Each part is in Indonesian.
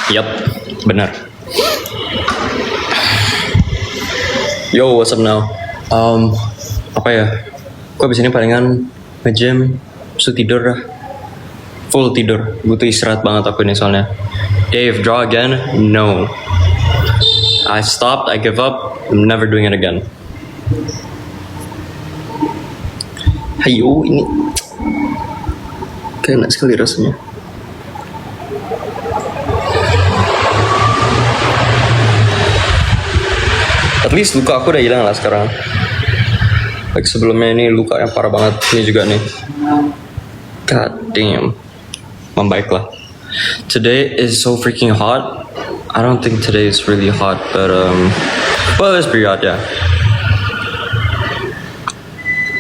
Yap, benar. Yo, what's up now? Apa ya? Gue abis ini palingan nge-gym, terus tidur dah. Full tidur, butuh istirahat banget aku ini soalnya. Dave, draw again? No. I stopped, I give up, I'm never doing it again. Hayo, ini kayak enak sekali rasanya. At least luka aku udah hilang lah sekarang. Like sebelumnya ini luka yang parah banget. Ini juga nih. God damn. Membaik lah. Today is so freaking hot. I don't think today is really hot, but well, let's be hot, yeah.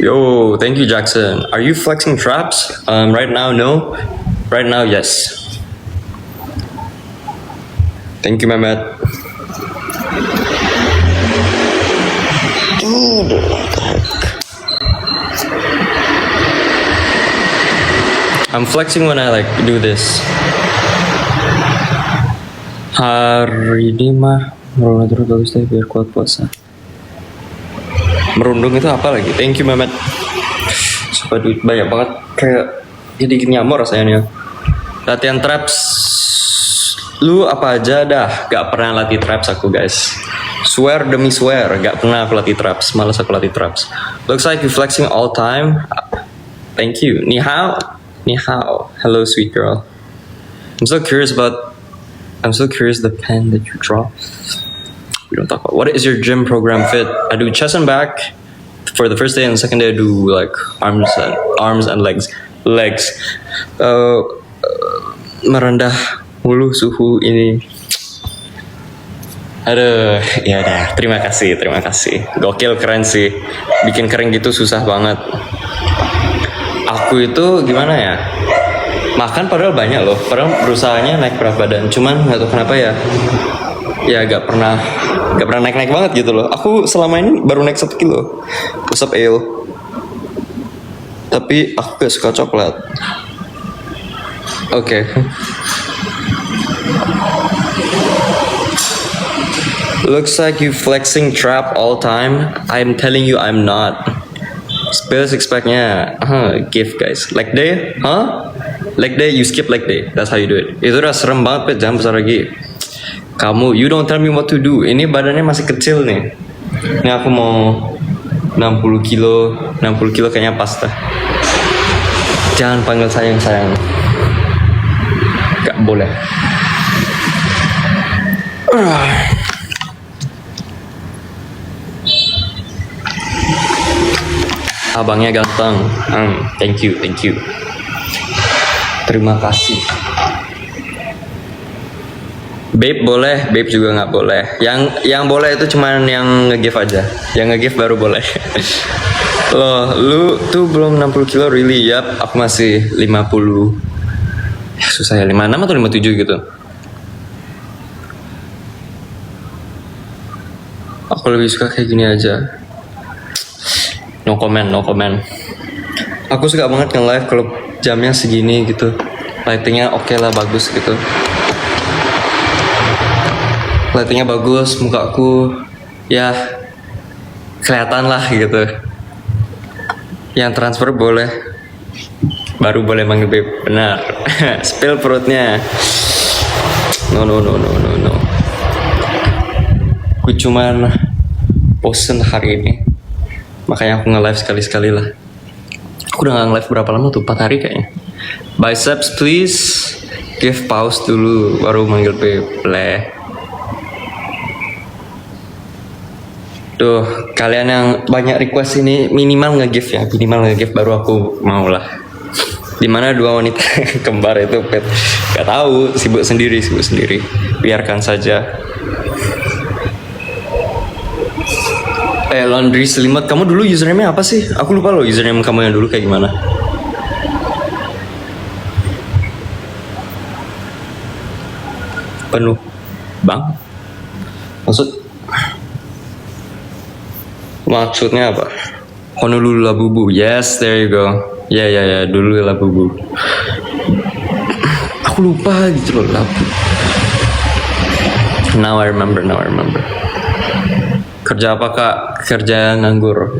Yo, thank you, Jackson. Are you flexing traps? Right now, no. Right now, yes. Thank you, Mehmet. Dude, what the heck? I'm flexing when I like do this. Hari ini mah merundung terus bagus deh biar kuat puasa. Merundung itu apa lagi? Thank you, Mehmet. Supaya duit banyak banget. Kayak jadi nyamuk rasanya nih. Latihan traps. Lu apa aja dah. Gak pernah latih traps aku, guys. Swear demi swear. Gak pernah aku latih traps. Malas aku latih traps. Looks like you flexing all time. Thank you. Ni hao. Ni hao. Hello, sweet girl. I'm so curious the pen that you draw. We don't talk about. What is your gym program fit? I do chest and back for the first day, and the second day I do like arms and legs. Merendah mulu suhu ini. Aduh, ya dah. Terima kasih. Gokil, keren sih. Bikin kering gitu susah banget. Aku itu gimana ya? Makan padahal banyak loh. Padahal berusahanya naik berat badan. Cuman nggak tahu kenapa ya. Ya gak pernah naik banget gitu loh. Aku selama ini baru naik 1 kilo. What's up, Ale? Tapi aku gak suka coklat. Oke. Looks like you flexing trap all time. I'm telling you I'm not. Spill six packnya. Gift guys. Leg day? Leg day, you skip leg day. That's how you do it. Itu udah serem banget, Pet. Jangan besar lagi. Kamu, you don't tell me what to do. Ini badannya masih kecil nih. Ini aku mau 60 kilo kayaknya pas dah. Jangan panggil sayang. Gak boleh. Abangnya ganteng. Thank you. Terima kasih. Babe boleh, babe juga nggak boleh. Yang boleh itu cuman yang nge-give aja. Yang nge-give baru boleh. Loh, lu tuh belum 60 kilo really? Yap, aku masih 50. Ya, susah ya, 56 atau 57 gitu. Aku lebih suka kayak gini aja. No comment. Aku suka banget nge-live kalau jamnya segini gitu. Lightingnya oke lah, bagus gitu. Lightingnya bagus, mukaku ya kelihatan lah gitu. Yang transfer boleh, baru boleh manggil babe. Benar. Spill perutnya. No. Aku cuman bosen hari ini, makanya aku nge-live sekali-sekali lah. Aku udah gak nge-live berapa lama tuh, 4 hari kayaknya. Biceps please. Give pause dulu, baru manggil babe. Boleh. Tuh, kalian yang banyak request ini minimal nge-give ya, baru aku mau lah. Dimana 2 wanita kembar itu, Pet? Gak tahu, sibuk sendiri. Biarkan saja. Laundry Selimat, kamu dulu username-nya apa sih? Aku lupa loh username kamu yang dulu kayak gimana. Penuh bang? Maksudnya apa? Honolulu Labubu. Yes, there you go. Ya, dulu Labubu. Aku lupa gitu loh, Labu. Now I remember. Kerja apa kak? Kerja nganggur.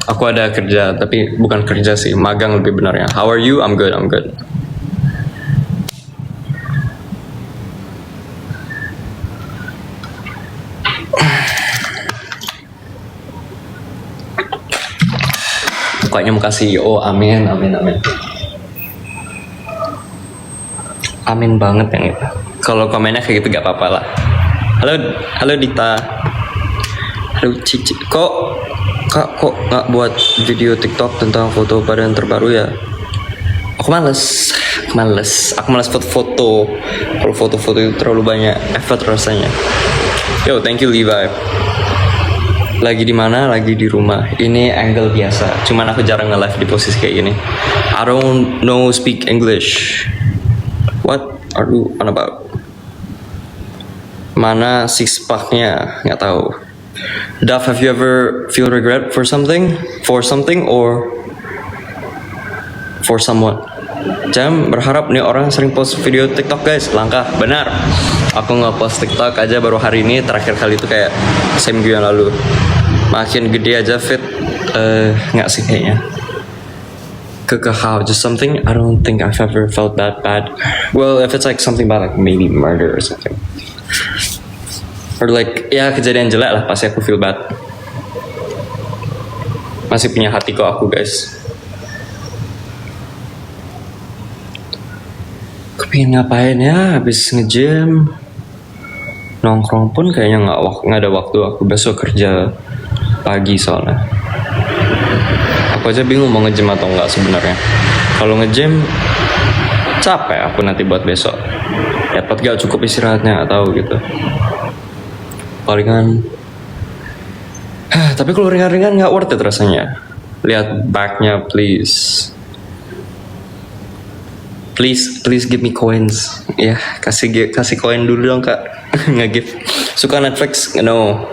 Aku ada kerja, tapi bukan kerja sih, magang lebih benarnya. How are you? I'm good. Mukanya muka CEO, amin. Amin banget yang itu. Kalau komennya kayak gitu gak apa-apa lah. Halo Dita. Halo Cici. Kok nggak buat video TikTok tentang foto badan terbaru ya? Aku males. Aku males foto-foto. Kalau foto-foto itu terlalu banyak effort rasanya. Yo, thank you Levi. Lagi di mana? Lagi di rumah. Ini angle biasa. Cuman aku jarang nge-live di posisi kayak gini. I don't know speak English. What are you on about? Mana six pack-nya? Nggak tahu. Duff, have you ever feel regret for something or for someone? Jam berharap nih orang sering post video TikTok guys. Langkah, benar. Aku nge-post TikTok aja baru hari ini. Terakhir kali itu kayak seminggu yang lalu. Makin gede aja fit. Nggak sih kayaknya. How just something I don't think I've ever felt that bad. Well, if it's like something bad, like maybe murder or something, or like ya kejadian jelek lah, pasti aku feel bad. Masih punya hati kok aku guys. Aku pengen ngapain ya? Habis nge-gym, nongkrong pun kayaknya nggak ada waktu. Aku besok kerja pagi soalnya. Aku aja bingung mau nge-gym atau enggak sebenarnya. Kalau nge-gym capek aku nanti buat besok. Dapat gak cukup istirahatnya atau gitu. Palingan tapi kalau ringan-ringan gak worth it rasanya. Lihat backnya please. Please give me coins. Ya, kasih koin dulu dong kak. Nge-give. Suka Netflix? No.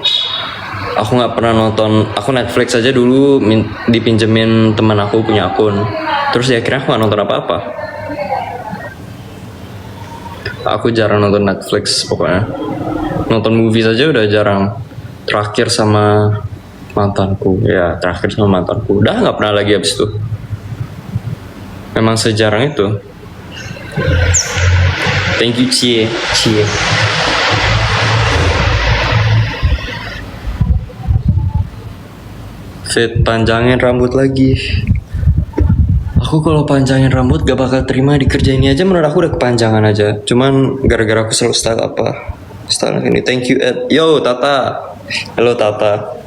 Aku nggak pernah nonton. Aku Netflix aja dulu dipinjemin teman aku punya akun. Terus ya akhirnya aku nggak nonton apa-apa. Aku jarang nonton Netflix pokoknya. Nonton movies aja udah jarang. Terakhir sama mantanku. Udah nggak pernah lagi abis itu. Memang sejarang itu. Thank you Cie. Fit, panjangin rambut lagi. Aku kalau panjangin rambut gak bakal terima di kerja ini aja. Menurut aku udah kepanjangan aja. Cuman gara-gara aku selalu style apa? Style ini. Thank you Ed. Yo Tata. Halo Tata.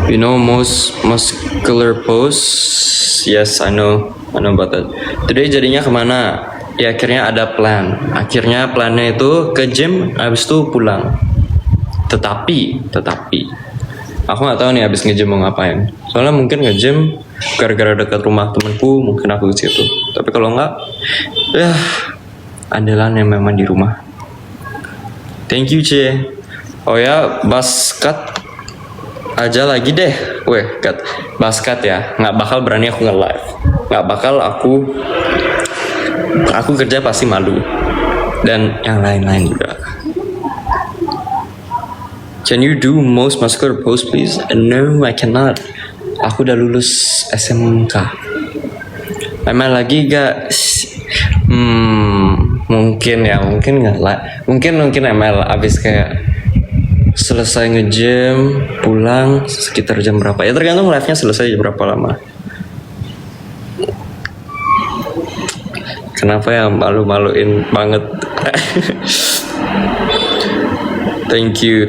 You know most muscular pose? Yes, I know about that. Today jadinya kemana? Ya akhirnya ada plan. Akhirnya plannya itu ke gym, habis itu pulang. Tetapi aku nggak tahu nih habis nge-gym mau ngapain. Soalnya mungkin nge-gym gara-gara dekat rumah temanku, mungkin aku ke situ. Tapi kalau nggak, ya andalan yang memang di rumah. Thank you Cie. Oh ya, basket aja lagi deh. Weh, basket ya. Nggak bakal berani aku nge-live. Nggak bakal aku kerja pasti malu. Dan yang lain-lain juga. Can you do most muscular pose please? No, I cannot. Aku udah lulus SMK. Emang lagi gak? Mungkin nggak lah. Mungkin ML abis kayak selesai nge-gym, pulang sekitar jam berapa? Ya tergantung live-nya selesai jam berapa lama. Kenapa ya malu-maluin banget? Thank you.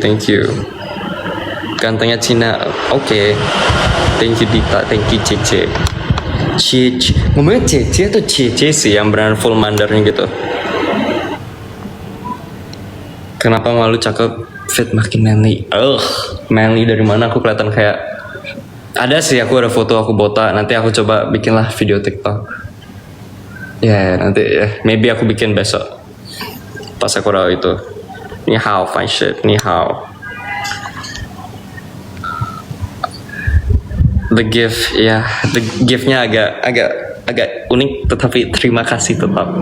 Gantengnya Cina, oke. Thank you Dita, thank you Cece. Ngomongnya Cece atau Cece sih yang benar full Mandarin gitu. Kenapa malu cakep, fit makin manly? Manly dari mana? Aku kelihatan kayak ada sih, aku ada foto aku botak. Nanti aku coba bikinlah video TikTok. Ya nanti ya, maybe aku bikin besok pas aku tahu itu. Ni hao, fine shit. Ni hao. The gift, ya, the giftnya agak agak unik, tetapi terima kasih tetap.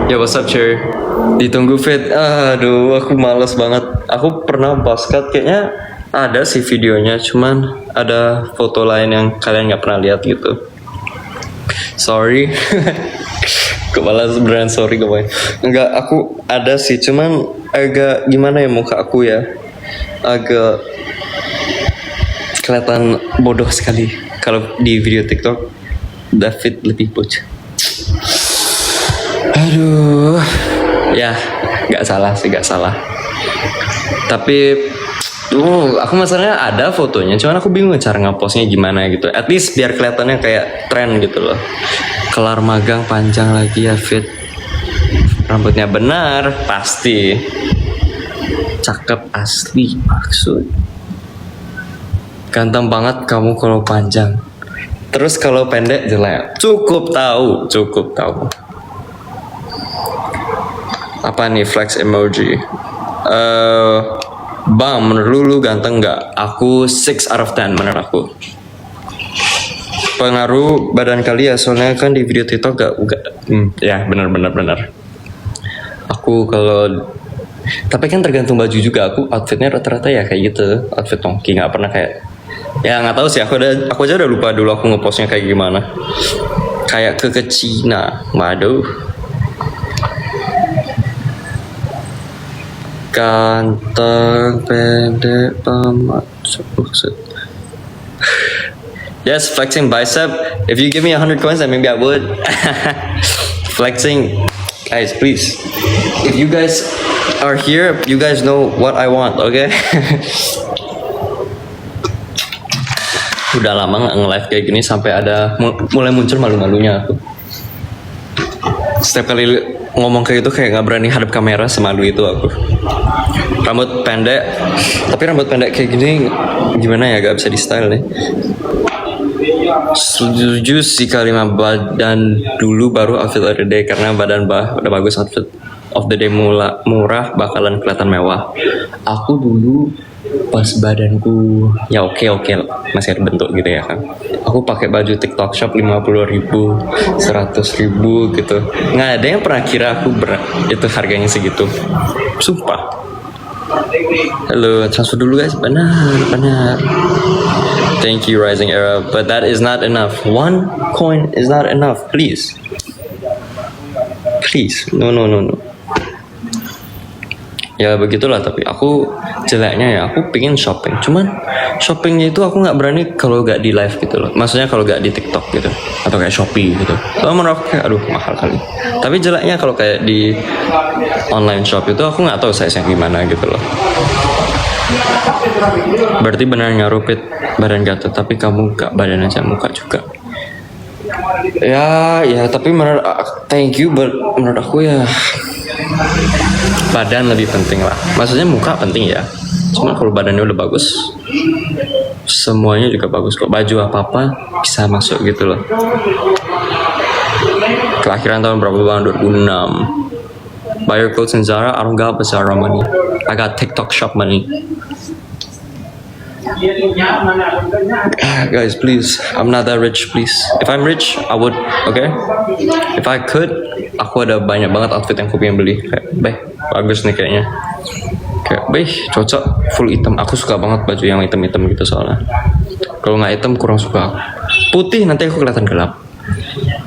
Ya what's up Cher? Ditunggu fit. Aduh, aku males banget. Aku pernah basket kayaknya ada sih videonya, cuman ada foto lain yang kalian nggak pernah lihat gitu. Sorry. Kepala sebenernya sorry kemarin. Enggak, aku ada sih, cuman agak gimana ya muka aku ya, agak kelihatan bodoh sekali. Kalau di video TikTok David lebih bocah. Aduh, ya nggak salah sih, nggak salah. Tapi aku masalahnya ada fotonya, cuman aku bingung cara ngapostnya gimana gitu. At least biar kelihatannya kayak tren gitu loh. Kelar magang panjang lagi ya fit. Rambutnya benar pasti. Cakep asli maksud. Ganteng banget kamu kalau panjang. Terus kalau pendek jelek. Cukup tahu. Apa nih flex emoji? Bang, menurut lu ganteng nggak? Aku 6 out of 10 menurut aku. Pengaruh badan kali ya, soalnya kan di video TikTok gak ya benar. Aku kalau tapi kan tergantung baju juga. Aku outfitnya rata-rata ya kayak gitu, outfit tongki, nggak pernah kayak ya nggak tahu sih. Aku aja udah lupa dulu aku ngepostnya kayak gimana. Kayak ke Cina, waduh. Ganteng, pendek, maksud. Yes, flexing bicep. If you give me 100 coins, then maybe I would. Flexing, guys, please. If you guys are here, you guys know what I want, okay? Udah lama nggak nge-live kayak gini sampai ada mulai muncul malu-malunya aku. Setiap kali ngomong kayak gitu kayak nggak berani hadap kamera, semalu itu aku. Rambut pendek, tapi rambut pendek kayak gini gimana ya, gak bisa di style nih. Setuju sih kalimat badan dulu baru outfit of the day, karena badan udah bagus outfit of the day murah bakalan kelihatan mewah. Aku dulu pas badanku ya oke masih ada bentuk gitu ya kan, aku pakai baju TikTok shop 50.000, 100.000 gitu. Nggak ada yang pernah kira aku itu harganya segitu, sumpah. Halo, transfer dulu guys, benar. Thank you Rising Era, but that is not enough. 1 coin is not enough, please, no. Ya begitulah, tapi aku jeleknya ya aku pingin shopping, cuman shoppingnya itu aku nggak berani kalau nggak di live gitu loh, maksudnya kalau nggak di TikTok gitu atau kayak Shopee gitu. Kalau menurut aku kayak aduh mahal kali. Tapi jeleknya kalau kayak di online shop itu aku nggak tahu size-nya gimana gitu loh. Berarti benar ngarupit badan gatot, tapi kamu nggak badan aja, muka juga. Ya tapi thank you, but menurut aku ya badan lebih penting lah. Maksudnya muka penting ya, cuma kalau badannya udah bagus, semuanya juga bagus kok. Baju apa-apa bisa masuk gitu loh. Kelahiran tahun berapa bang? 2006. Buy your clothes in Zara. I don't got Zara money, I got TikTok shop money. Guys, please, I'm not that rich, please. If I'm rich, I would, okay? If I could, aku ada banyak banget outfit yang aku pengen beli. Kayak, bagus nih kayaknya. Kayak, cocok full hitam. Aku suka banget baju yang hitam-hitam gitu soalnya. Kalau nggak hitam kurang suka. Putih nanti aku kelihatan gelap.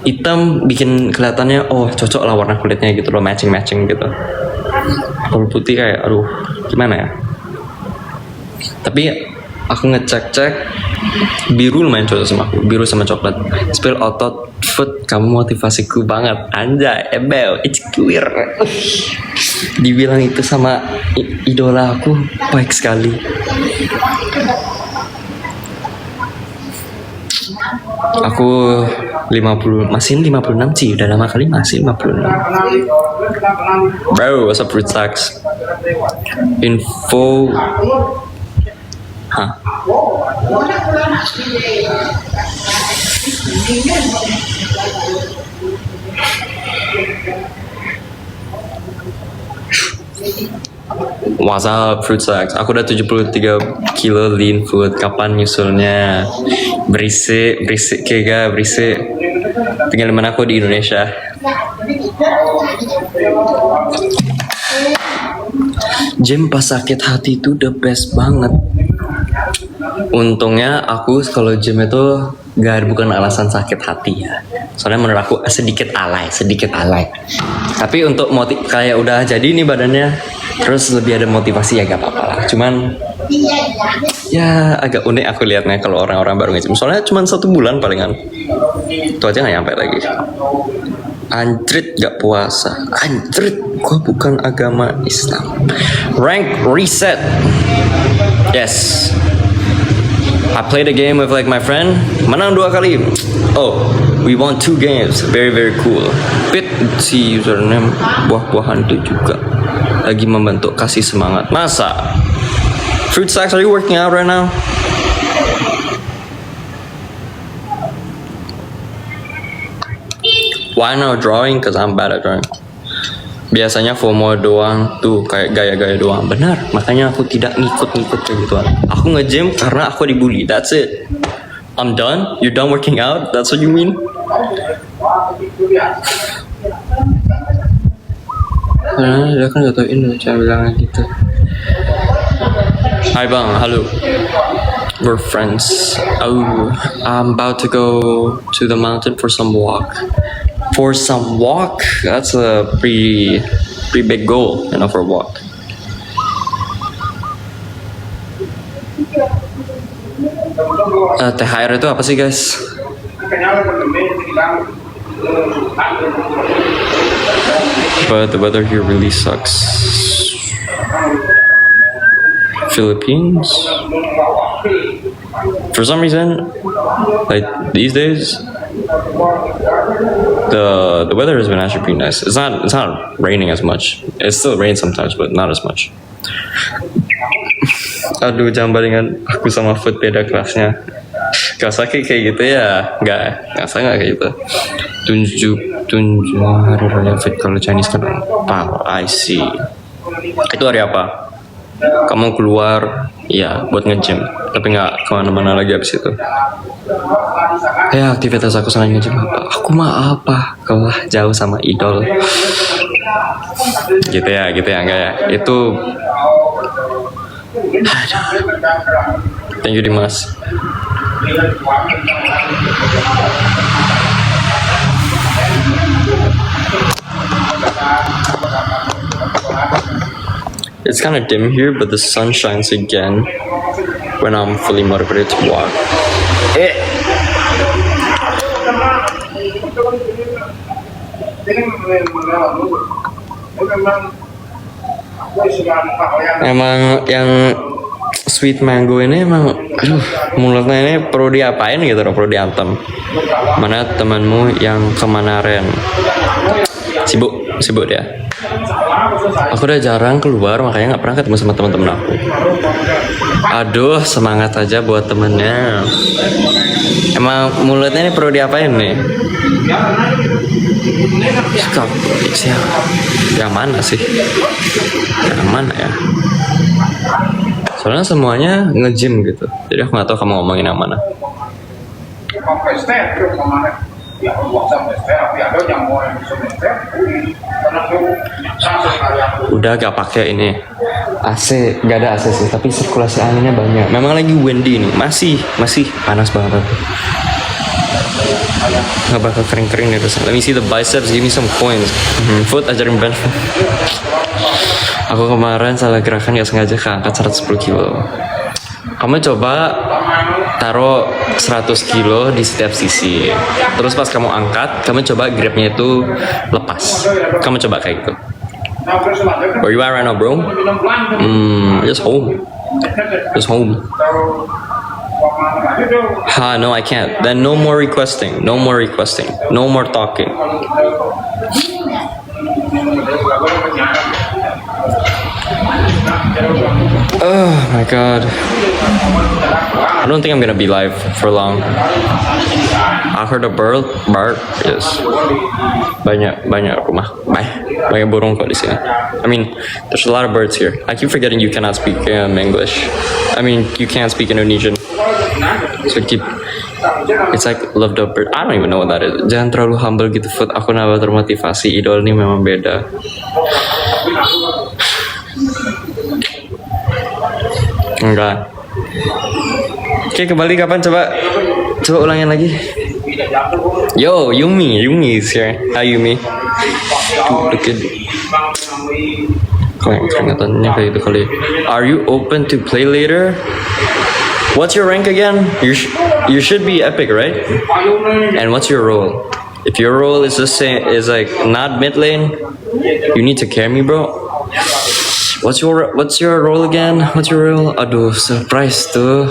Hitam bikin kelihatannya, oh cocok lah warna kulitnya gitu loh, matching gitu. Kalau putih kayak, aduh, gimana ya? Tapi aku ngecek biru lumayan cocok sama aku, biru sama coklat. Spill otot food, kamu motivasiku banget. Anjay, ebel, it's queer. Dibilang itu sama idola aku, baik sekali. Aku masih 56 sih, udah lama kali masih 56. Bro, what's up fruit stacks? Info. Hah? What's up, Fruit Sacks? Aku udah 73 kilo lean food. Kapan nyusulnya? Berisik kega, berisik. Tinggal mana aku di Indonesia. Gym pas sakit hati itu the best banget. Untungnya aku kalau gym itu bukan alasan sakit hati ya. Soalnya menurut aku sedikit alay. Tapi untuk kayak udah jadi nih badannya, terus lebih ada motivasi ya gak apa-apa lah. Cuman ya agak unik aku liatnya kalau orang-orang baru nge-gym. Soalnya cuma 1 bulan palingan. Itu aja gak nyampe lagi. Anjrit gak puasa. Anjrit, gua bukan agama Islam. Rank reset. Yes. I played a game with like my friend. Menang 2 kali. Oh, we won 2 games. Very very cool. Pit si username buah-buahan itu juga lagi membentuk kasih semangat. Masa? Fruit Sacks, are you working out right now? Why not drawing? Cause I'm bad at drawing. Biasanya FOMO doang tuh, kayak gaya-gaya doang. Benar, makanya aku tidak ngikut-ngikut kayak gituan. Aku nge-gym karena aku dibully. That's it. I'm done. You're done working out. That's what you mean? Karena dia kan gak tau Indonesia bilangnya gitu. Hai bang, halo. We're friends. Oh, I'm about to go to the mountain for some walk. For some walk? That's a pretty big goal, for a walk. THR itu apa sih guys? But the weather here really sucks. Philippines? For some reason, like these days, the weather has been actually pretty nice. It's not raining as much. It still rains sometimes, but not as much. Aduh, jangan bandingkan aku sama food beda kelasnya. Kawasaki kayak gitu ya? Nggak kayak gitu. Tunjuk hari raya fit kalau Chinese kan apa? I see. Itu hari apa? Kamu keluar, ya buat nge-gym, tapi nggak kemana-mana lagi abis itu. Ya aktivitas aku selain nge-gym apa? Aku mah apa? Kalah jauh sama idol. Gitu ya, enggak ya? Itu. Thank you Dimas. It's kind of dim here, but the sun shines again when I'm fully motivated to walk. Emang yang sweet mango ini emang, mulutnya ini perlu diapain gitu, perlu diantem. Mana temanmu yang kemana-ren? Sibuk dia. Aku udah jarang keluar, makanya nggak pernah ketemu sama teman-teman aku. Aduh, semangat aja buat temennya. Emang mulutnya ini perlu diapain nih? Yang mana sih? Yang mana ya? Soalnya semuanya nge-gym gitu. Jadi aku nggak tahu kamu ngomongin yang mana. Udah gak pakai ini AC, gak ada AC sih, tapi sirkulasi anginnya banyak. Memang lagi windy nih, masih panas banget. Gak bakal kering-kering nih terus. Let me see the biceps, give me some coins. Foot ajarin bench. Aku kemarin salah gerakan gak sengaja keangkat 110 kilo. Kamu coba taruh 100 kilo di setiap sisi. Terus pas kamu angkat, kamu coba grabnya itu lepas. Kamu coba kayak gitu. Where you at right now, bro? Just home. No, I can't. Then no more requesting. No more talking. Oh my god. I don't think I'm gonna be live for long. I heard a bird. Yes. Banyak rumah. Banyak burung kok di sini. I mean, there's a lot of birds here. I keep forgetting you cannot speak English. I mean, you can't speak Indonesian. So it's like love the bird. I don't even know what that is. Jangan terlalu humble gitu, Food. Aku nambah termotivasi. Idol ini memang beda. Enggak. Oke, kembali kapan? Coba ulangin lagi. Yo, Yumi is here. Hi Yumi. Dikit. Keringatannya kayak itu kali. Are you open to play later? What's your rank again? You should be epic, right? And what's your role? If your role is the same, is like not mid lane, you need to carry me, bro. What's your role again? What's your role? Aduh, surprise tuh.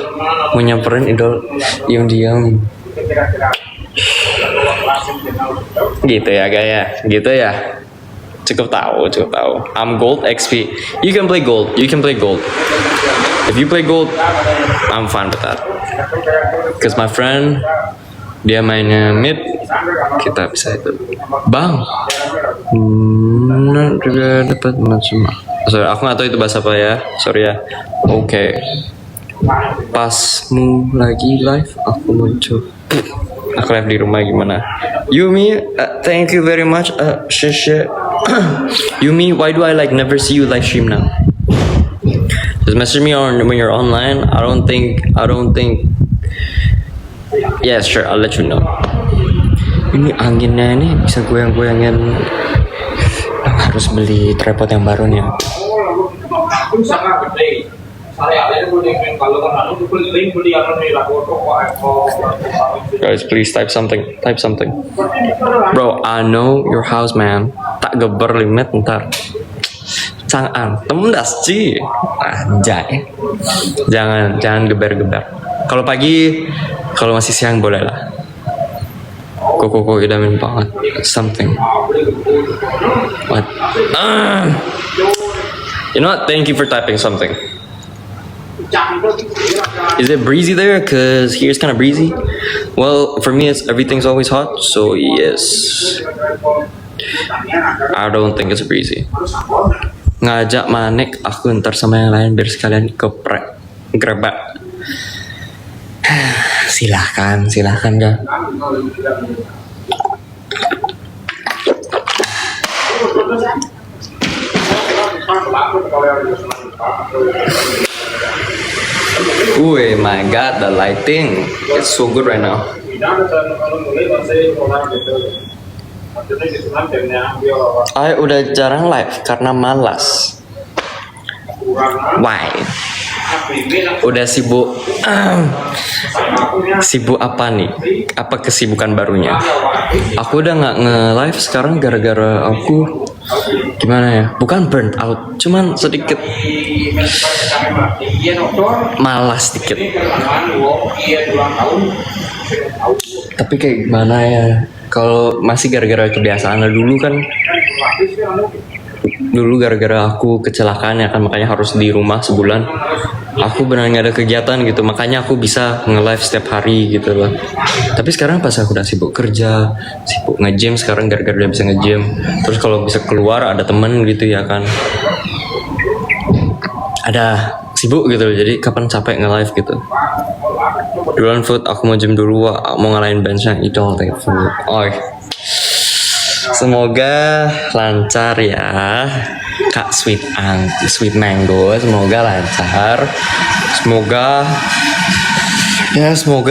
Mau nyamperin idol diam-diam. Gitu ya, gaya. Gitu ya. Cukup tahu. I'm gold XP. You can play gold. If you play gold, I'm fine with that. Cause my friend, dia mainnya mid, kita bisa itu. Bang, juga dapat macam. Sorry, aku nggak tahu itu bahasa apa ya. Sorry ya. Oke. Pasmu lagi live, aku muncul. Aku live di rumah gimana? Yumi, thank you very much. Yumi, why do I like never see you live stream now? Just message me when you're online. I don't think. Yeah, sure. I'll let you know. Ini anginnya ini bisa goyang-goyangin. Harus beli tripod yang baru nih. Guys, please type something. Bro, I know your house, man. Tak geber limit ntar. Cangan, temendas Ci. Anjay. Jangan geber-geber. Kalau pagi, kalau masih siang boleh lah. Koko idamin banget. Something. What? You know what? Thank you for typing something. Is it breezy there? Cause here it's kind of breezy. Well, for me, everything's always hot. So yes. I don't think it's breezy. Ngajak Manek aku ntar sama yang lain biar sekalian grebak. Silahkan ya. My god, the lighting is so good right now. I udah jarang live karena malas. Why? Udah sibuk. Sibuk apa nih? Apa kesibukan barunya? Aku udah nggak nge-live sekarang gara-gara aku gimana ya? Bukan burnt out, cuman sedikit malas sedikit. Tapi kayak gimana ya? Kalau masih gara-gara kebiasaan dulu kan. Dulu gara-gara aku kecelakaan ya kan, makanya harus di rumah sebulan. Aku benar nggak ada kegiatan gitu, makanya aku bisa nge-live setiap hari gitu loh. Tapi sekarang pas aku udah sibuk kerja, sibuk nge-gym sekarang gara-gara udah bisa nge-gym. Terus kalau bisa keluar ada temen gitu ya kan, ada sibuk gitu loh, jadi kapan capek nge-live gitu. Duluan Food, aku mau gym dulu, mau ngalahin benchnya Idol thank Food. Semoga lancar ya Kak Sweet Mango, semoga lancar. Semoga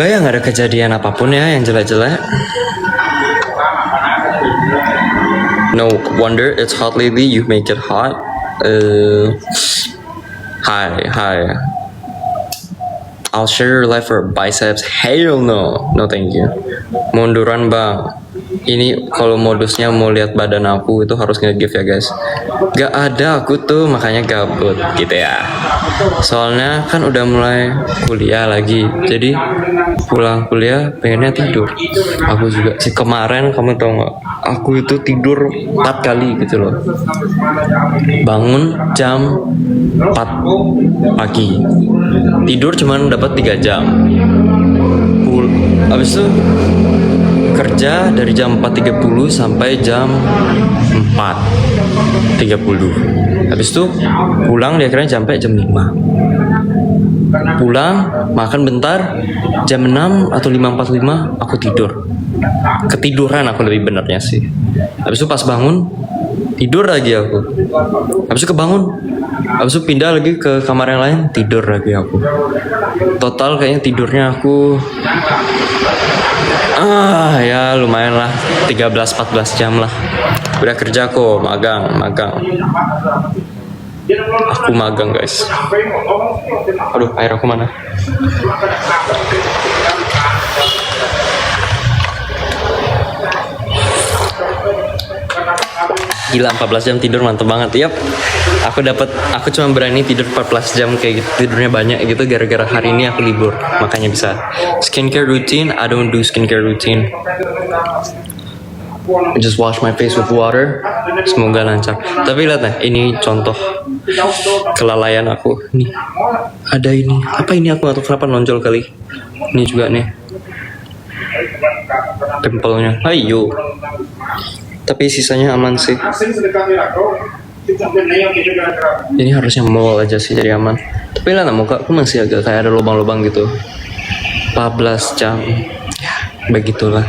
ya nggak ada kejadian apapun ya yang jelek-jelek. No wonder it's hot lately, you make it hot. Hi. I'll share your life for biceps. Hell no thank you. Munduran bang. Ini kalau modusnya mau lihat badan aku itu harus nge-give ya guys. Gak ada aku tuh, makanya gabut gitu ya. Soalnya kan udah mulai kuliah lagi, jadi pulang kuliah pengennya tidur. Aku juga sih kemarin, kamu tau gak, aku itu tidur 4 kali gitu loh. Bangun jam 4 pagi, tidur cuman dapat 3 jam. Habis itu kerja dari jam 4.30 sampai jam 4.30. Habis itu pulang dia akhirnya sampai jam 5. Pulang, makan bentar, jam 6 atau 5.45 aku tidur. Ketiduran aku lebih benernya sih. Habis itu pas bangun, tidur lagi aku. Habis itu kebangun, habis itu pindah lagi ke kamar yang lain, tidur lagi aku. Total kayaknya tidurnya aku ya lumayan lah, 13-14 jam lah. Udah kerja kok, magang. Aku magang guys. Aduh, air aku mana? Gila, 14 jam tidur mantep banget. Yap, aku cuma berani tidur 14 jam kayak gitu, tidurnya banyak gitu gara-gara hari ini aku libur, makanya bisa. Skincare routine, I don't do skincare routine. I just wash my face with water. Semoga lancar. Tapi lihat nah, ini contoh kelalaian aku. Nih, ada ini. Apa ini aku atau kenapa nonjol kali? Ini juga nih. Pimpelnya. Ayo. Tapi sisanya aman sih. Ini harusnya mall aja sih jadi aman. Tapi lah muka aku masih agak kayak ada lubang-lubang gitu. 14 jam. Ya, begitulah.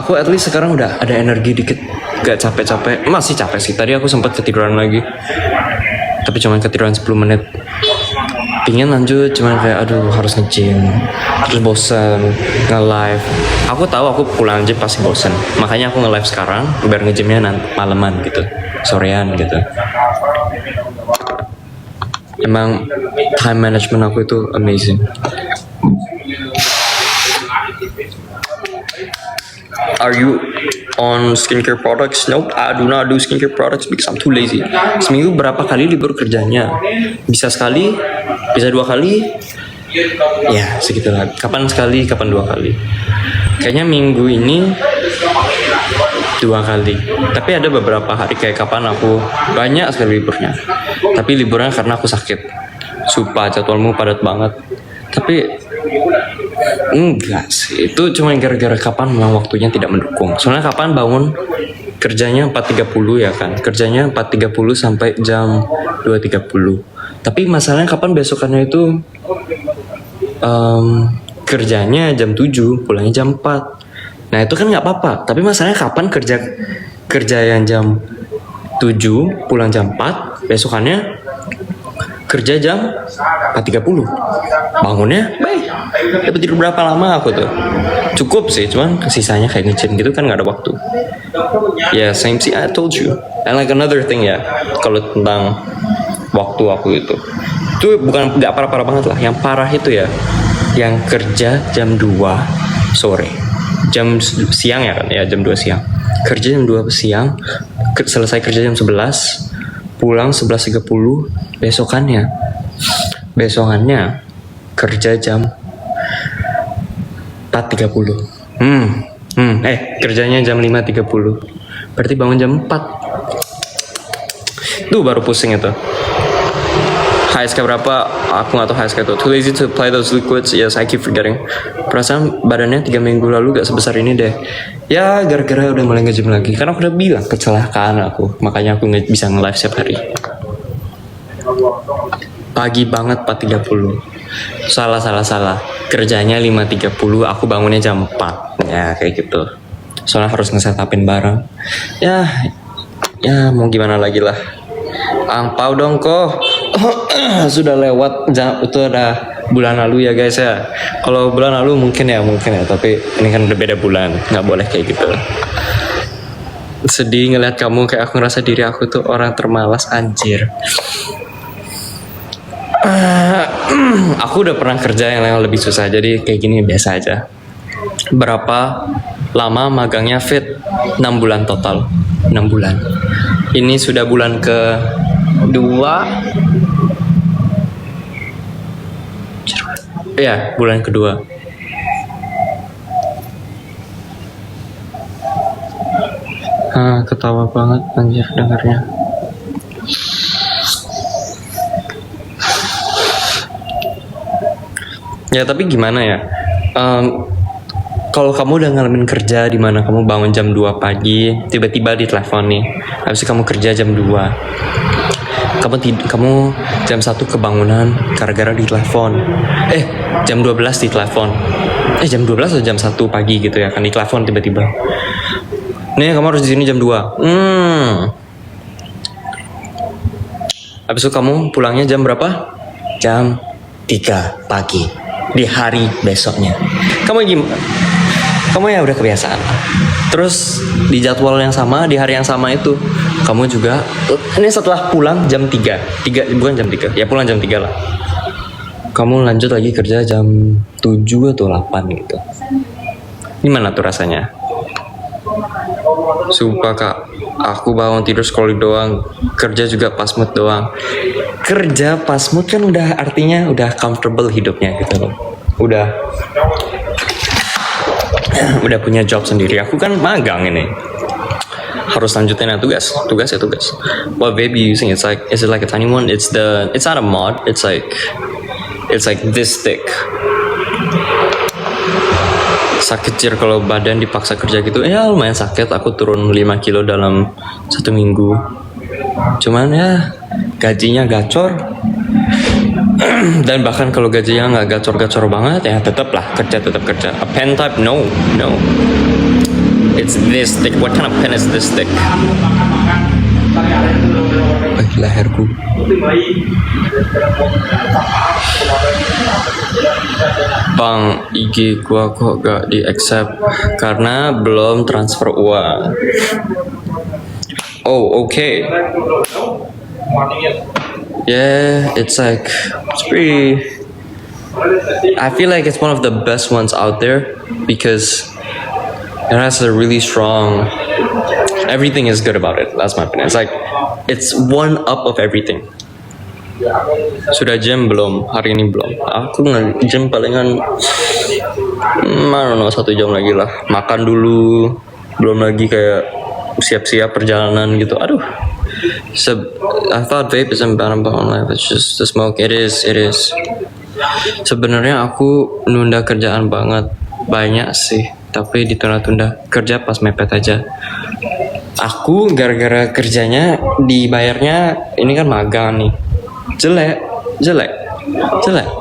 Aku at least sekarang udah ada energi dikit. Gak capek-capek. Masih capek sih. Tadi aku sempat ketiduran lagi. Tapi cuma ketiduran 10 menit. Pingin lanjut, cuman kayak aduh harus nge-gym, terus bosan nge-live. Aku tahu aku pulang gym pasti bosan, makanya aku nge-live sekarang biar nge-gymnya nanti malaman gitu, sorean gitu. Emang time management aku itu amazing. Are you on skincare products? Nope, I do not do skincare products because I'm too lazy. Seminggu berapa kali libur kerjanya? Bisa sekali, bisa 2 kali. Ya, segitulah. Kapan sekali, kapan 2 kali. Kayaknya minggu ini 2 kali. Tapi ada beberapa hari kayak kapan aku banyak sekali liburnya. Tapi liburnya karena aku sakit. Sumpah jadwalmu padat banget. Tapi enggak sih, itu cuma gara-gara kapan memang waktunya tidak mendukung. Soalnya kapan bangun kerjanya 4.30 ya kan, kerjanya 4.30 sampai jam 2.30. Tapi masalahnya kapan besokannya itu kerjanya jam 7, pulangnya jam 4. Nah itu kan nggak apa-apa. Tapi masalahnya kapan kerja yang jam 7, pulang jam 4, besokannya kerja jam 4.30. Bangunnya baik. Dapat tidur berapa lama aku tuh? Cukup sih, cuman sisanya kayak nge-gym gitu kan nggak ada waktu. Ya, same sih, I told you. And like another thing ya, kalau tentang waktu aku itu bukan nggak parah-parah banget lah. Yang parah itu ya, yang kerja jam 2 sore, jam siang ya kan, ya jam 2 siang. Kerja jam 2 siang, selesai kerja jam 11, pulang 11.30, besokannya kerja jam 4.30. Kerjanya jam 5.30. Berarti bangun jam 4. Tuh baru pusing itu. HSK berapa? Aku gak tahu HSK itu. Too lazy to apply those liquids. Yes, I keep forgetting. Perasaan badannya 3 minggu lalu gak sebesar ini deh. Ya gara-gara udah mulai nge-gym lagi. Karena aku udah bilang kecelakaan aku. Makanya aku bisa nge-live setiap hari. Pagi banget 4.30. Salah. Kerjanya 5.30, aku bangunnya jam 4. Ya kayak gitu. Soalnya harus nge-setupin barang. Ya mau gimana lagi lah. Angpau dong kok. Sudah lewat, itu ada bulan lalu ya guys ya. Kalau bulan lalu mungkin ya, tapi ini kan udah beda bulan, nggak boleh kayak gitu. Sedih ngeliat kamu, kayak aku ngerasa diri aku tuh orang termalas anjir. Aku udah pernah kerja yang lebih susah, jadi kayak gini biasa aja. Berapa lama magangnya Fit? 6 bulan total. 6 bulan. Ini sudah bulan ke-2. Ya, bulan kedua. Ketawa banget anjir dengarnya. Ya tapi gimana ya? Kalau kamu udah ngalamin kerja di mana kamu bangun jam 2 pagi, tiba-tiba ditelepon nih. Habis itu kamu kerja jam 2. Kamu jam 1 kebangunan gara-gara ditelepon. Jam 12 ditelepon. Jam 12 atau jam 1 pagi gitu ya, kan ditelepon tiba-tiba. Nih kamu harus di sini jam 2. Habis itu kamu pulangnya jam berapa? Jam 3 pagi di hari besoknya. Kamu ya udah kebiasaan. Terus di jadwal yang sama, di hari yang sama itu kamu juga ini setelah pulang jam 3 bukan jam 3 ya, pulang jam 3 lah. Kamu lanjut lagi kerja jam 7 atau 8 gitu. Gimana tuh rasanya? Sumpah kak, aku bangun tidur scrolling doang, kerja juga pas mood doang. Kerja pas mood kan udah artinya udah comfortable hidupnya gitu loh. Udah punya job sendiri. Aku kan magang ini, harus lanjutin tugas. What vape you using? Is it like a tiny one? It's not a mod. It's like this thick. Sakit jir kalau badan dipaksa kerja gitu. Ya lumayan sakit. Aku turun 5 kilo dalam 1 minggu. Cuman ya gajinya gacor. Dan bahkan kalau gajinya nggak gacor-gacor banget ya tetap kerja. A pen type? No. It's this thick. What kind of pen is this thick? Leherku. Bang, IG gua kok gak di accept karena belum transfer uang. Oh, okay. Yeah, it's pretty. I feel like it's one of the best ones out there because it has a really strong. Everything is good about it. That's my opinion. It's one up of everything. Sudah jam belum? Hari ini belum. Aku nge-gym palingan I don't know 1 jam lagi lah. Makan dulu. Belum lagi kayak siap-siap perjalanan gitu. Aduh. I thought vape isn't bad about my life. It's just the smoke. It is. Sebenarnya aku nunda kerjaan banyak sih. Tapi ditunda-tunda kerja pas mepet aja. Aku gara-gara kerjanya dibayarnya ini kan magang nih. Jelek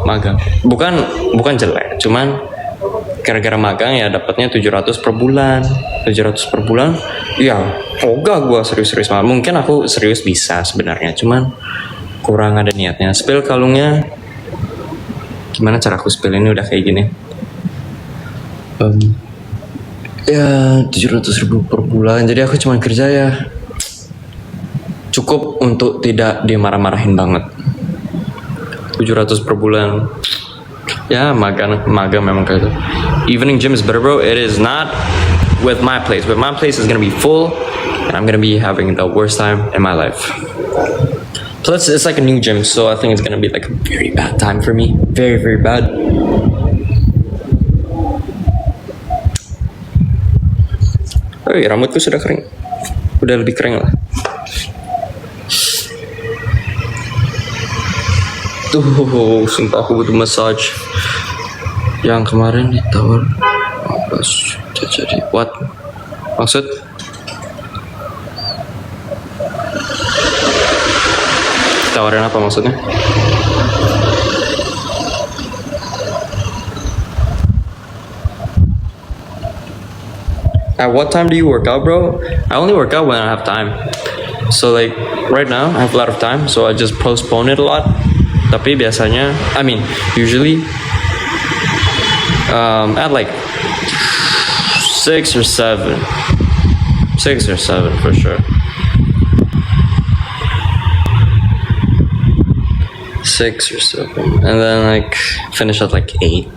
magang. Bukan jelek, cuman gara-gara magang ya dapatnya 700 per bulan. Ya, ogah gua serius-serius banget. Mungkin aku serius bisa sebenarnya, cuman kurang ada niatnya. Spill kalungnya. Gimana cara aku spill ini udah kayak gini? Ya 700.000 per bulan. Jadi aku cuma kerja ya cukup untuk tidak dimarah-marahin banget. 700 per bulan. Ya magang memang kayak itu. Evening gym is better bro. It is not with my place. With my place is gonna be full and I'm gonna be having the worst time in my life. Plus it's like a new gym, so I think it's gonna be like a very bad time for me. Very, very bad. Rambutku sudah kering. Udah lebih kering lah. Tuh, sumpah aku butuh massage. Yang kemarin ditawar pas jadi what? Maksud? Tawarin apa maksudnya? At what time do you work out, bro? I only work out when I have time. So like right now I have a lot of time, so I just postpone it a lot. Tapi biasanya, usually at like 6 or 7 for sure. 6 or 7, and then like finish at like 8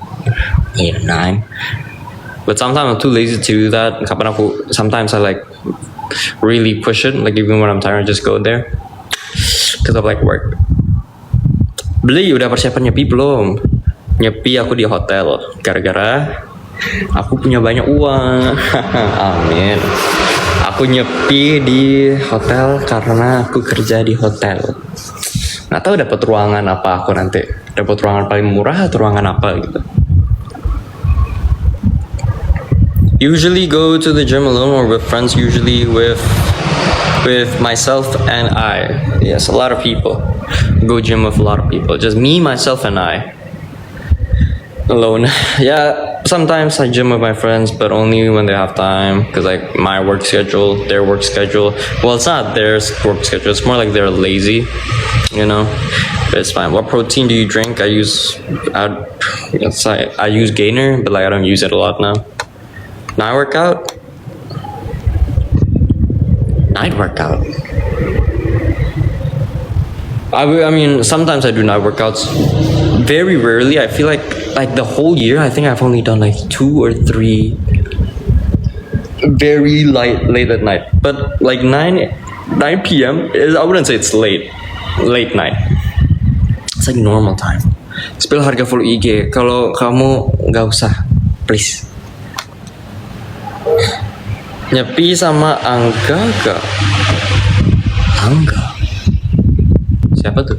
or 9. But sometimes I'm too lazy to do that. Sometimes I like really push it, like even when I'm tired, I just go there because of like work. Beli udah persiapan nyepi belum? Nyepi aku di hotel gara-gara aku punya banyak uang. Amin. Aku aku nyepi di hotel karena aku kerja di hotel. Nggak tahu dapat ruangan apa aku nanti. Dapat ruangan paling murah atau ruangan apa gitu. Usually go to the gym alone or with friends. Usually with myself and I. Yes, a lot of people go gym with a lot of people. Just me, myself, and I. Alone. Yeah, sometimes I gym with my friends, but only when they have time. Cause like my work schedule, their work schedule. Well, it's not their work schedule. It's more like they're lazy, you know. But it's fine. What protein do you drink? I use Gainer, but like I don't use it a lot now. Night workout. I mean, sometimes I do night workouts. Very rarely. I feel like the whole year, I think I've only done like 2 or 3 very late at night. But like 9 p.m. I wouldn't say it's late night. It's like normal time. Spill harga full IG. Kalau kamu nggak usah, please. Nyepi sama Angga gak? Angga? Siapa tuh?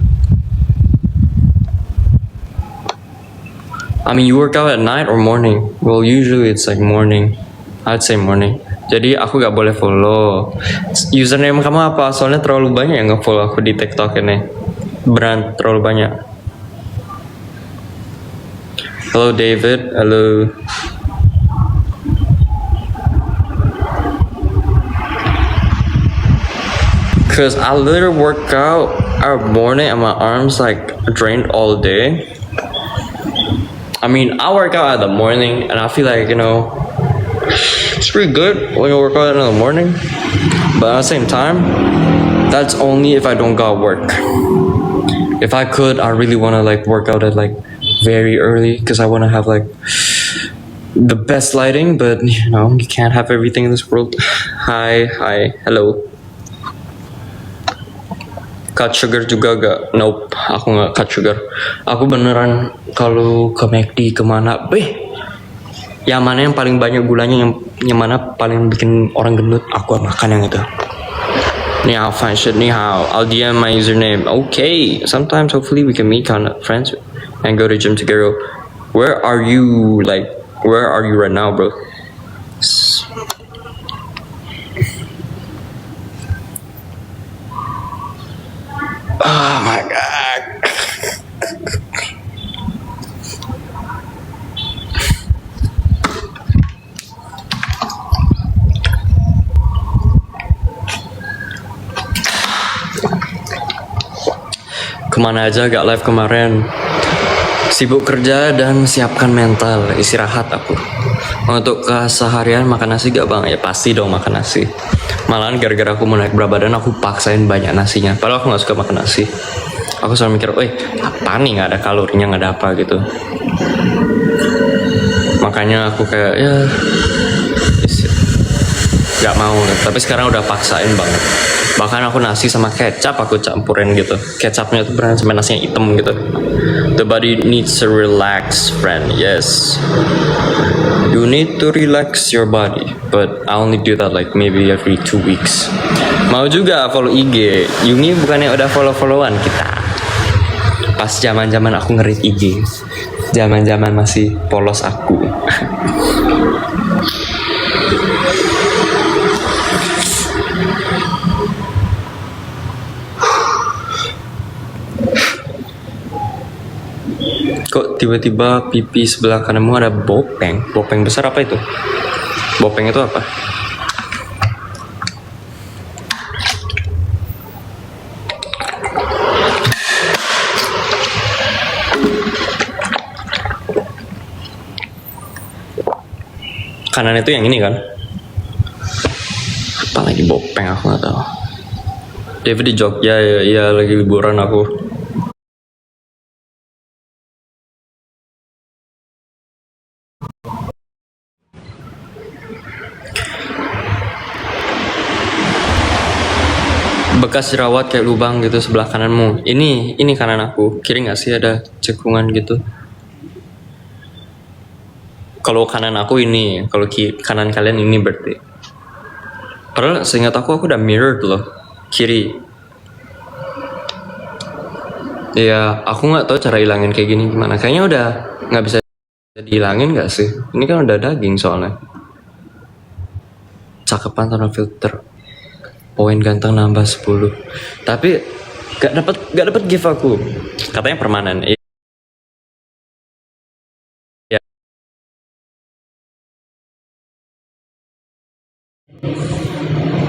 I mean, you work out at night or morning? Well, usually it's like morning. I'd say morning. Jadi aku gak boleh follow. Username kamu apa? Soalnya terlalu banyak yang nge-follow aku di TikTok ini. Beneran terlalu banyak. Hello David. Hello. Cause I literally work out at morning and my arms like drained all day. I mean, I work out at the morning and I feel like, you know, it's pretty good when you work out in the morning. But at the same time, that's only if I don't got work. If I could, I really want to like work out at like very early because I want to have like the best lighting. But you know, you can't have everything in this world. Hi, hello. Cut sugar juga gak? Nope, aku gak cut sugar. Aku beneran kalau ke McD kemana, yang mana yang paling banyak gulanya, yang mana paling bikin orang gendut, aku makan yang itu. Ni hao, fine shit, ni hao. I'll DM my username. Okay, sometimes hopefully we can meet friends and go to gym together. Where are you right now, bro? Oh my god. Kemana aja gak live kemarin? Sibuk kerja dan siapkan mental, istirahat aku. Untuk keseharian makan nasi gak bang? Ya pasti dong makan nasi. Malahan gara-gara aku mau naik berat badan, aku paksain banyak nasinya. Padahal aku gak suka makan nasi. Aku selalu mikir, apa nih gak ada kalorinya, gak ada apa gitu. Makanya aku kayak, gak mau. Tapi sekarang udah paksain banget. Bahkan aku nasi sama kecap aku campurin gitu. Kecapnya tuh beneran sampai nasinya hitam gitu. The body needs to relax, friend. Yes. You need to relax your body. But I only do that like maybe every 2 weeks. Mau juga follow IG. Yumi bukannya udah follow-followan kita. Pas zaman-zaman aku nge-read IG. Zaman-zaman masih polos aku. Kok tiba-tiba pipi sebelah kananmu ada bopeng? Bopeng besar apa itu? Bopeng itu apa? Kanan itu yang ini kan? Apa lagi bopeng aku nggak tahu. David di Jogja ya lagi liburan aku. Bekas jerawat kayak lubang gitu sebelah kananmu. Ini kanan aku. Kiri nggak sih ada cekungan gitu? Kalau kanan aku ini, kalau kanan kalian ini berarti. Padahal seingat aku udah mirrored loh, kiri. Ya, aku nggak tahu cara hilangin kayak gini gimana. Kayaknya udah nggak bisa dihilangin nggak sih? Ini kan udah daging soalnya. Cakepan tanpa filter. Poin ganteng nambah 10. Tapi gak dapat gift aku. Katanya permanen. Ya.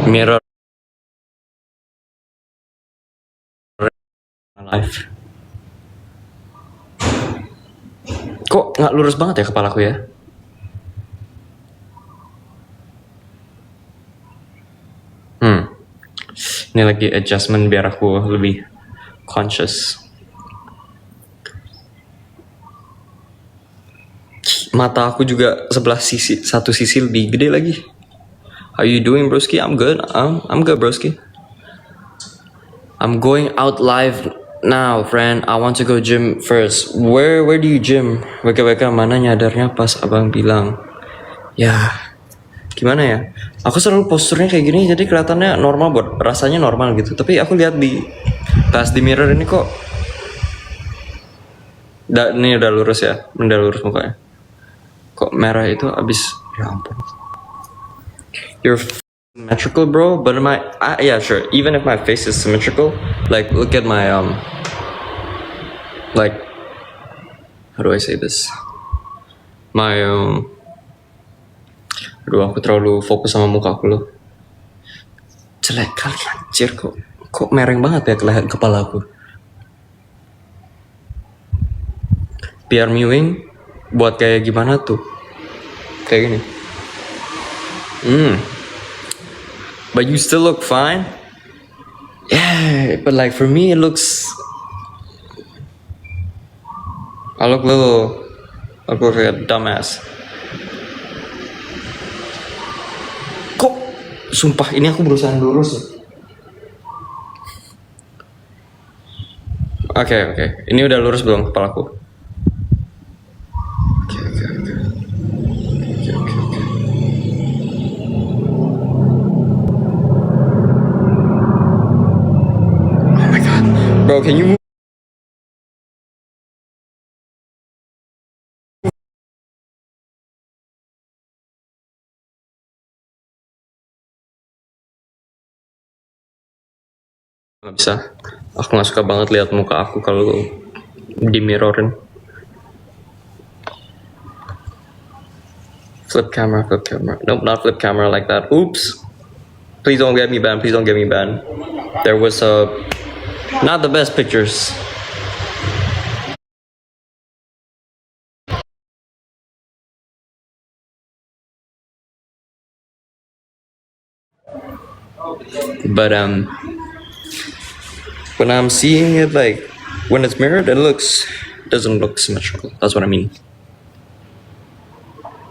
Mirror life. Kok nggak lurus banget ya kepalaku ya? Ini lagi adjustment biar aku lebih conscious. Mata aku juga sebelah satu sisi lebih gede lagi. How you doing, broski? I'm good. I'm good, broski. I'm going out live now, friend. I want to go gym first. Where do you gym? WKWK mana nyadarnya pas abang bilang. Ya, gimana ya? Aku selalu posturnya kayak gini jadi kelihatannya normal buat rasanya normal gitu. Tapi aku lihat pas di mirror ini kok ini udah lurus ya, udah lurus mukanya. Kok merah itu abis, ya ampun. You're symmetrical, bro, but yeah, sure. Even if my face is symmetrical, like look at my like, how do I say this? My aduh, aku terlalu fokus sama muka aku loh. Jelek kali anjir, kok mereng banget ya kepala aku. Biar mewing buat kayak gimana tuh? Kayak gini. But you still look fine. Yeah, but like for me it looks, I look like a dumbass. Kok sumpah ini aku berusaha lurus ya. Oke. Ini udah lurus belum kepalaku? Bro, can you move? Gak bisa. Aku gak suka banget lihat muka aku kalau di mirrorin. Flip camera. Nope, not flip camera like that. Oops. Please don't get me banned. There was not the best pictures. But when I'm seeing it, like when it's mirrored, doesn't look symmetrical. That's what I mean.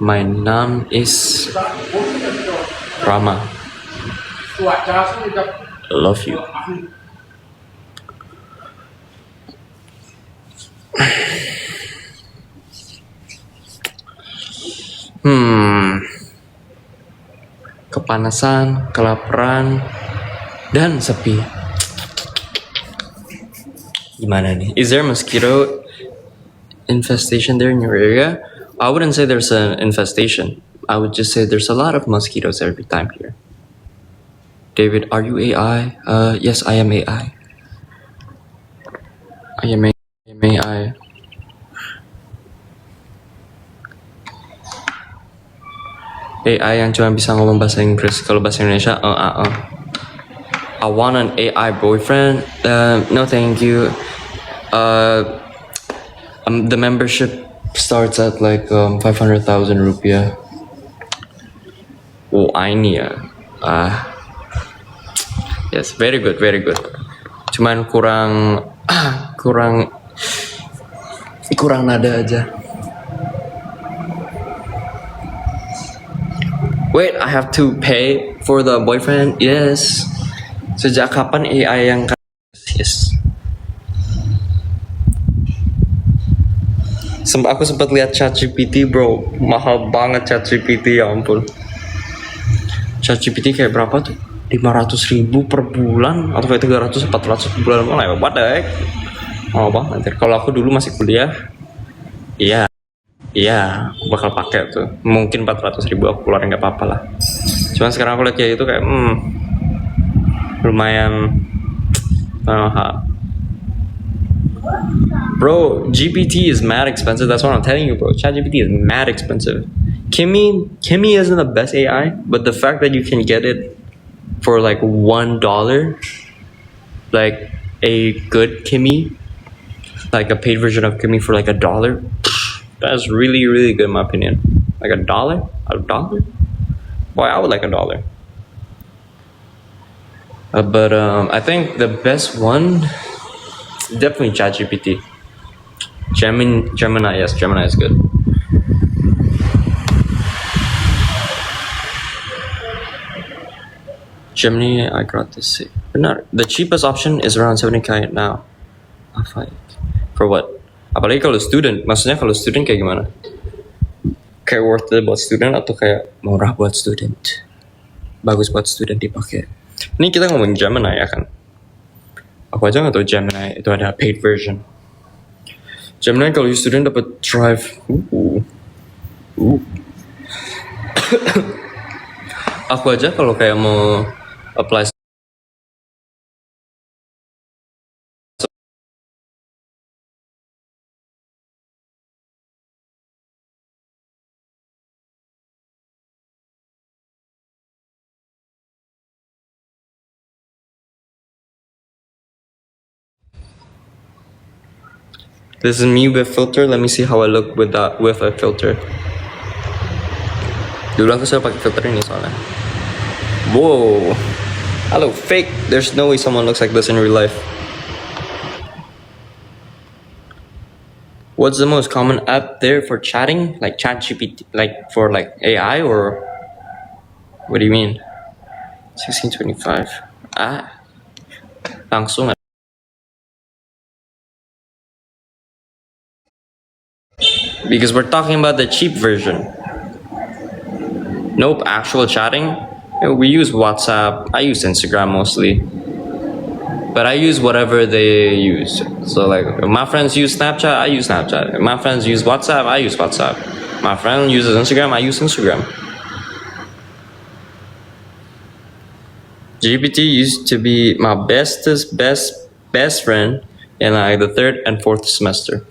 My name is Rama. I love you. Kepanasan, kelaparan, dan sepi. Gimana nih? Is there a mosquito infestation there in your area? I wouldn't say there's an infestation. I would just say there's a lot of mosquitoes every time here. David, are you AI? Yes, I am AI. I am AI. AI yang cuma bisa ngomong bahasa Inggris. Kalau bahasa Indonesia, I want an AI boyfriend. No, thank you. The membership starts at like 500,000 rupiah. Oh, ini ya. Yes, very good. Cuman kurang nada aja. Wait, I have to pay for the boyfriend? Yes. Sejak kapan AI yang yes. Aku sempat lihat ChatGPT, bro. Mahal banget ChatGPT, ya ampun. ChatGPT kayak berapa tuh? 500.000 per bulan atau kayak 300 400 per bulan, mulai what the heck. Oh bang, nanti kalau aku dulu masih kuliah, iya aku bakal pakai tuh. Mungkin 400.000 aku keluarin nggak apa-apa lah. Cuman sekarang aku lihat kayak itu kayak lumayan mahal. Bro, GPT is mad expensive. That's what I'm telling you, bro. ChatGPT is mad expensive. Kimi isn't the best AI, but the fact that you can get it for like $1, like a good Kimi, like a paid version of Kimi for like $1, that's really, really good in my opinion. Like $1? $1? Boy, I would like $1. But I think the best one, definitely ChatGPT. Gemini, yes, Gemini is good. Gemini, I got this. But not the cheapest option is around 70k now. For what? Apalagi kalau student, maksudnya kalau student kayak gimana? Kayak worth it buat student atau kayak murah buat student? Bagus buat student dipakai. Ini kita ngomongin Gemini ya kan? Aku aja nggak tahu Gemini itu ada paid version. Gemini kalau student dapat drive. Aku aja kalau kayak mau apply this is me with filter. Let me see how I look with a filter. Dulu aku selalu pakai filter ini soalnya. Whoa, I look fake. There's no way someone looks like this in real life. What's the most common app there for chatting? Like ChatGPT, like for like AI, or what do you mean? 1625. Langsung. Because we're talking about the cheap version. Nope, actual chatting. We use WhatsApp. I use Instagram mostly. But I use whatever they use. So like, if my friends use Snapchat, I use Snapchat. If my friends use WhatsApp, I use WhatsApp. My friend uses Instagram, I use Instagram. GPT used to be my best friend in like the 3rd and 4th semester.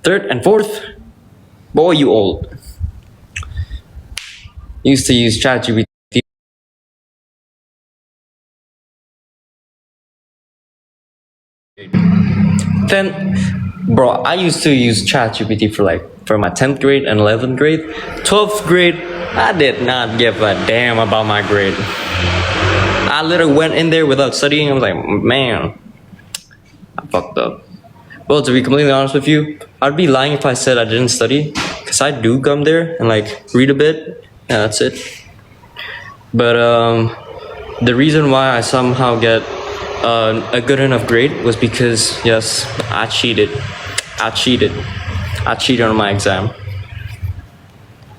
3rd and 4th? Boy, you old. Used to use ChatGPT. Then, bro, I used to use ChatGPT for my 10th grade and 11th grade. 12th grade, I did not give a damn about my grade. I literally went in there without studying. I was like, man, I fucked up. Well, to be completely honest with you, I'd be lying if I said I didn't study, because I do come there and like read a bit. Yeah, that's it. But the reason why I somehow get a good enough grade was because, yes, I cheated. I cheated on my exam.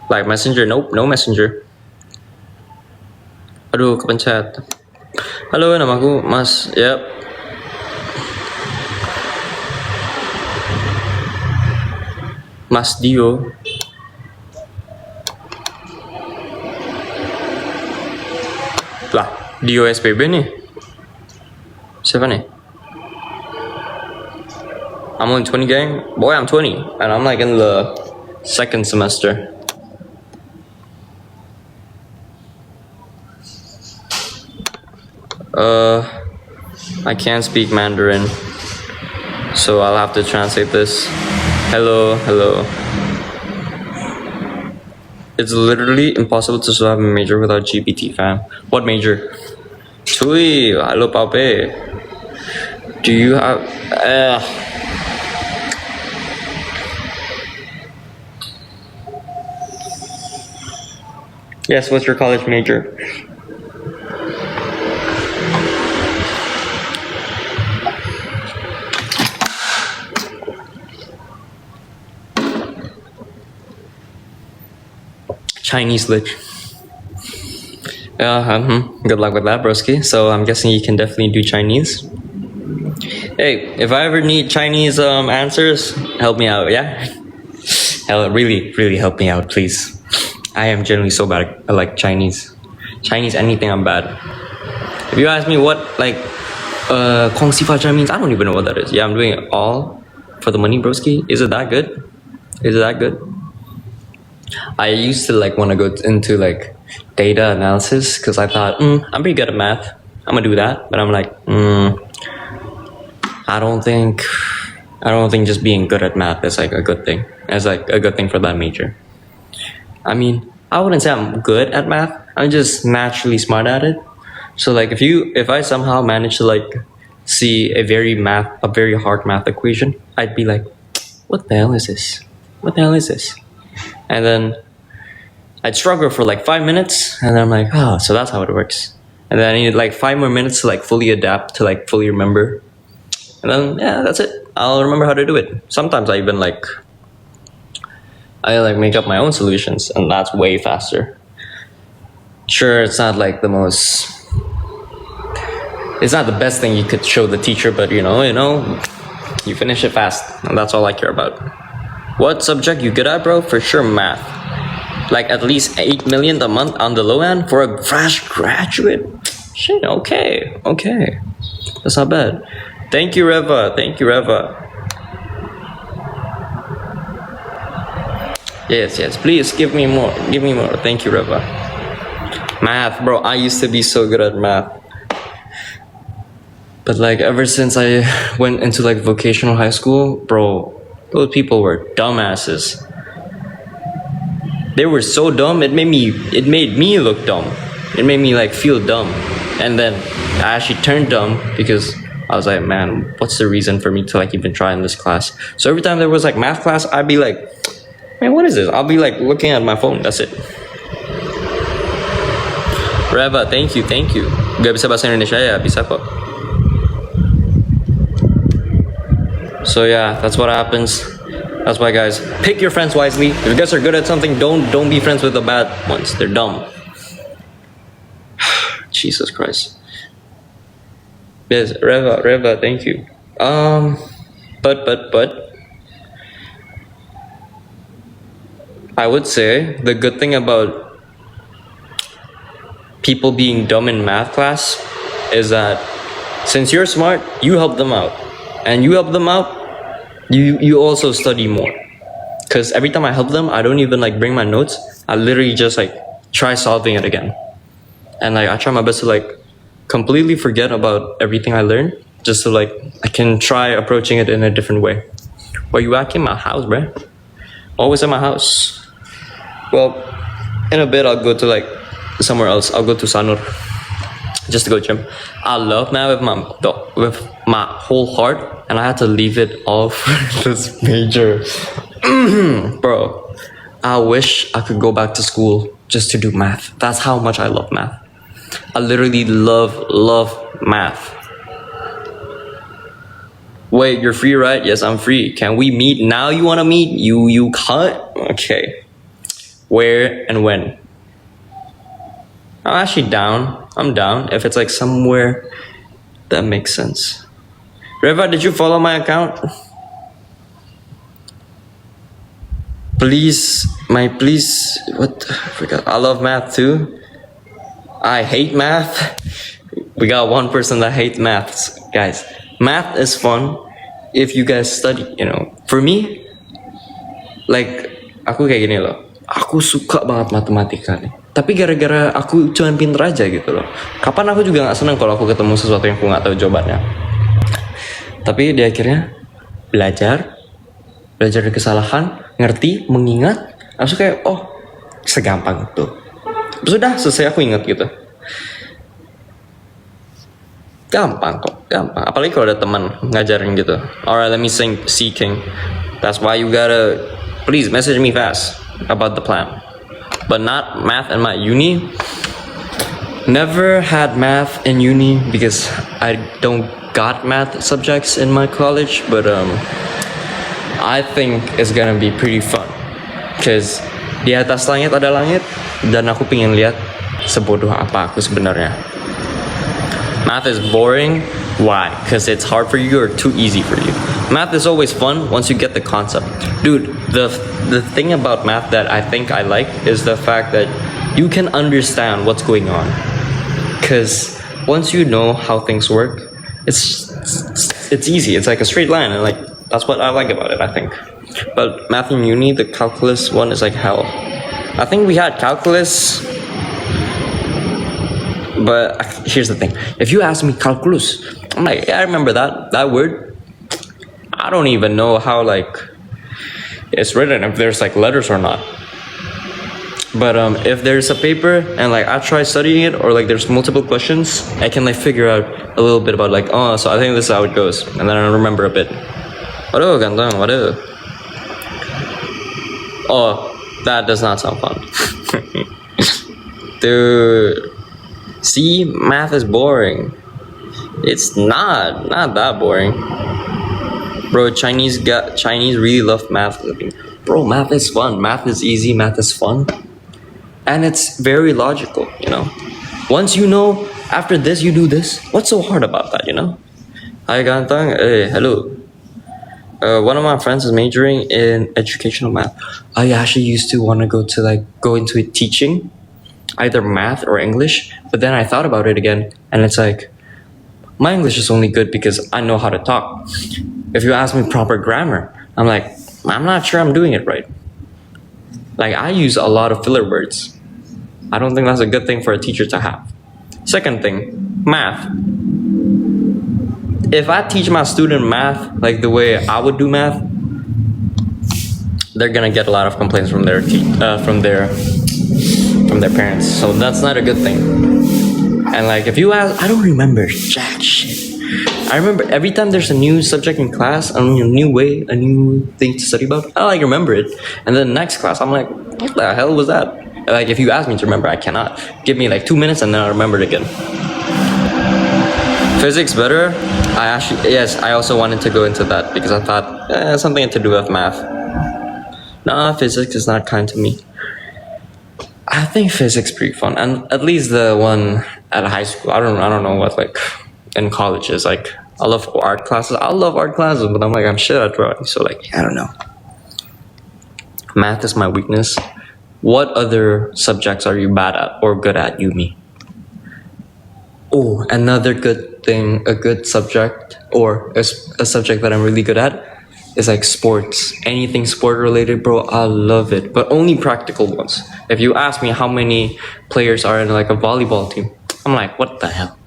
Like Messenger, nope, no Messenger. Aduh, kepencet. Halo, namaku Mas. Yep. Mas Dio. Lah, Dio SPB nih. Siapa nih? I'm only 20, gang. Boy, I'm 20. And I'm like in the 2nd semester. I can't speak Mandarin, so I'll have to translate this. Hello. It's literally impossible to still have a major without GPT, fam. What major? Chui, hello, pape. Do you have... Yes, what's your college major? Chinese lit. Good luck with that, broski. So I'm guessing you can definitely do Chinese. Hey, if I ever need Chinese answers, help me out, yeah? Hell, really, really help me out, please. I am generally so bad at like Chinese. Chinese, anything I'm bad. If you ask me what like Kong Si Fa Chan means, I don't even know what that is. Yeah, I'm doing it all for the money, broski. Is it that good? Is it that good? I used to like want to go into like data analysis because I thought, I'm pretty good at math. I'm gonna do that, but I'm like, I don't think just being good at math is like a good thing. It's like a good thing for that major. I mean, I wouldn't say I'm good at math. I'm just naturally smart at it. So like if I somehow manage to like see a very hard math equation, I'd be like, what the hell is this? What the hell is this? And then I'd struggle for like 5 minutes, and then I'm like, oh, so that's how it works. And then I need like 5 more minutes to like fully adapt to like fully remember. And then yeah, that's it. I'll remember how to do it. Sometimes I even like make up my own solutions, and that's way faster. Sure, it's not like it's not the best thing you could show the teacher, but you finish it fast, and that's all I care about. What subject you good at, bro? For sure, math. Like at least 8 million a month on the low end for a fresh graduate. Shit, okay. That's not bad. Thank you, Reva. Yes. Please give me more. Thank you, Reva. Math, bro. I used to be so good at math. But like ever since I went into like vocational high school, bro, those people were dumbasses. They were so dumb, it made me look dumb. It made me like feel dumb. And then I actually turned dumb because I was like, man, what's the reason for me to like even try in this class? So every time there was like math class, I'd be like, man, what is this? I'll be like looking at my phone, that's it. Reva, thank you. Gak bisa bahasa Indonesia ya? Bisa kok. So yeah, that's what happens. That's why, guys, pick your friends wisely. If you guys are good at something, don't be friends with the bad ones. They're dumb. Jesus Christ. Yes, Reva, thank you. But I would say the good thing about people being dumb in math class is that since you're smart, you help them out. And you help them out, you also study more. Because every time I help them, I don't even like bring my notes. I literally just like try solving it again. And like I try my best to like completely forget about everything I learned, just so like I can try approaching it in a different way. Where you at? In my house, bruh. Always at my house. Well, in a bit I'll go to like somewhere else. I'll go to Sanur just to go gym. I love math with my whole heart, and I had to leave it all for this major. Bro, I wish I could go back to school just to do math. That's how much I love math. I literally love math. Wait, you're free, right? Yes, I'm free. Can we meet now? You want to meet? You can't? Okay. Where and when? I'm actually down. I'm down if it's like somewhere that makes sense. Reva, did you follow my account? Please, what? I forgot. I love math too. I hate math. We got one person that hates maths. Guys, math is fun if you guys study, For me, like, aku kayak gini loh. Aku suka banget matematika nih. Tapi gara-gara aku cuma pinter aja gitu loh. Kapan aku juga gak seneng kalau aku ketemu sesuatu yang aku gak tahu jawabannya. Tapi di akhirnya belajar dari kesalahan, ngerti, mengingat, langsung kayak, oh, segampang itu. Sudah selesai aku ingat gitu. Gampang kok, gampang. Apalagi kalau ada teman ngajarin gitu. Alright, let me sing Sea King. That's why you gotta, please message me fast about the plan. But not math in my uni. Never had math in uni because I don't got math subjects in my college. But I think it's gonna be pretty fun. Because di atas langit ada langit dan aku pengen lihat Sebodoh apa aku sebenarnya? Math is boring. Why? Because it's hard for you or too easy for you. Math is always fun once you get the concept. Dude, the thing about math that I think I like is the fact that you can understand what's going on. Because once you know how things work, it's easy. It's like a straight line, and like that's what I like about it, I think. But math in uni, the calculus one is like hell. I think we had calculus, but here's the thing. If you ask me calculus, I'm like, yeah, I remember that word. I don't even know how like it's written, if there's like letters or not. But if there's a paper and like I try studying it, or like there's multiple questions, I can like figure out a little bit about like, oh, so I think this is how it goes, and then I remember a bit. Waduh, ganteng, waduh. Oh, that does not sound fun. Dude, see, math is boring. It's not that boring. Bro, Chinese really love math. Bro, math is fun. Math is easy. Math is fun. And it's very logical, you know. Once you know, after this, you do this. What's so hard about that, you know? Hi, Gantang. Hey, hello. One of my friends is majoring in educational math. I actually used to want to go into teaching, either math or English. But then I thought about it again, and it's like, my English is only good because I know how to talk. If you ask me proper grammar, I'm like, I'm not sure I'm doing it right. Like, I use a lot of filler words. I don't think that's a good thing for a teacher to have. Second thing, math. If I teach my student math like the way I would do math, they're gonna get a lot of complaints from their parents. So that's not a good thing. And like, if you ask, I don't remember jack shit. I remember every time there's a new subject in class, a new thing to study about, I like remember it. And then next class, I'm like, what the hell was that? Like, if you ask me to remember, I cannot. Give me like 2 minutes and then I'll remember it again. Physics better? I also wanted to go into that because I thought something to do with math. Nah, physics is not kind to me. I think physics pretty fun, and at least the one at high school. I don't know what like in college is like. I love art classes. But I'm like, I'm shit at drawing, so like, I don't know. Math is my weakness. What other subjects are you bad at or good at, Yumi? Oh, another good thing, a good subject, or a subject that I'm really good at is like sports. Anything sport related, bro, I love it. But only practical ones. If you ask me how many players are in like a volleyball team, I'm like, what the hell?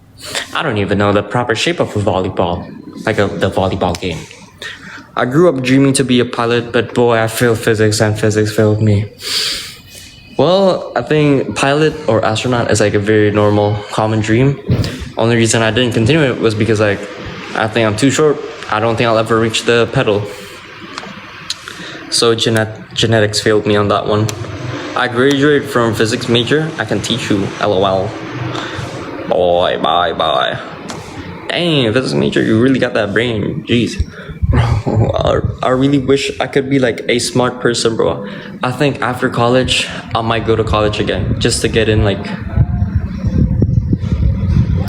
I don't even know the proper shape of a volleyball, like the volleyball game. I grew up dreaming to be a pilot, but boy, I failed physics and physics failed me. Well, I think pilot or astronaut is like a very normal, common dream. Only reason I didn't continue it was because like, I think I'm too short. I don't think I'll ever reach the pedal. So genetics failed me on that one. I graduated from physics major. I can teach you, LOL. Boy, bye. Dang, physics major, you really got that brain. Jeez. Bro, I really wish I could be like a smart person, bro. I think after college, I might go to college again. Just to get in like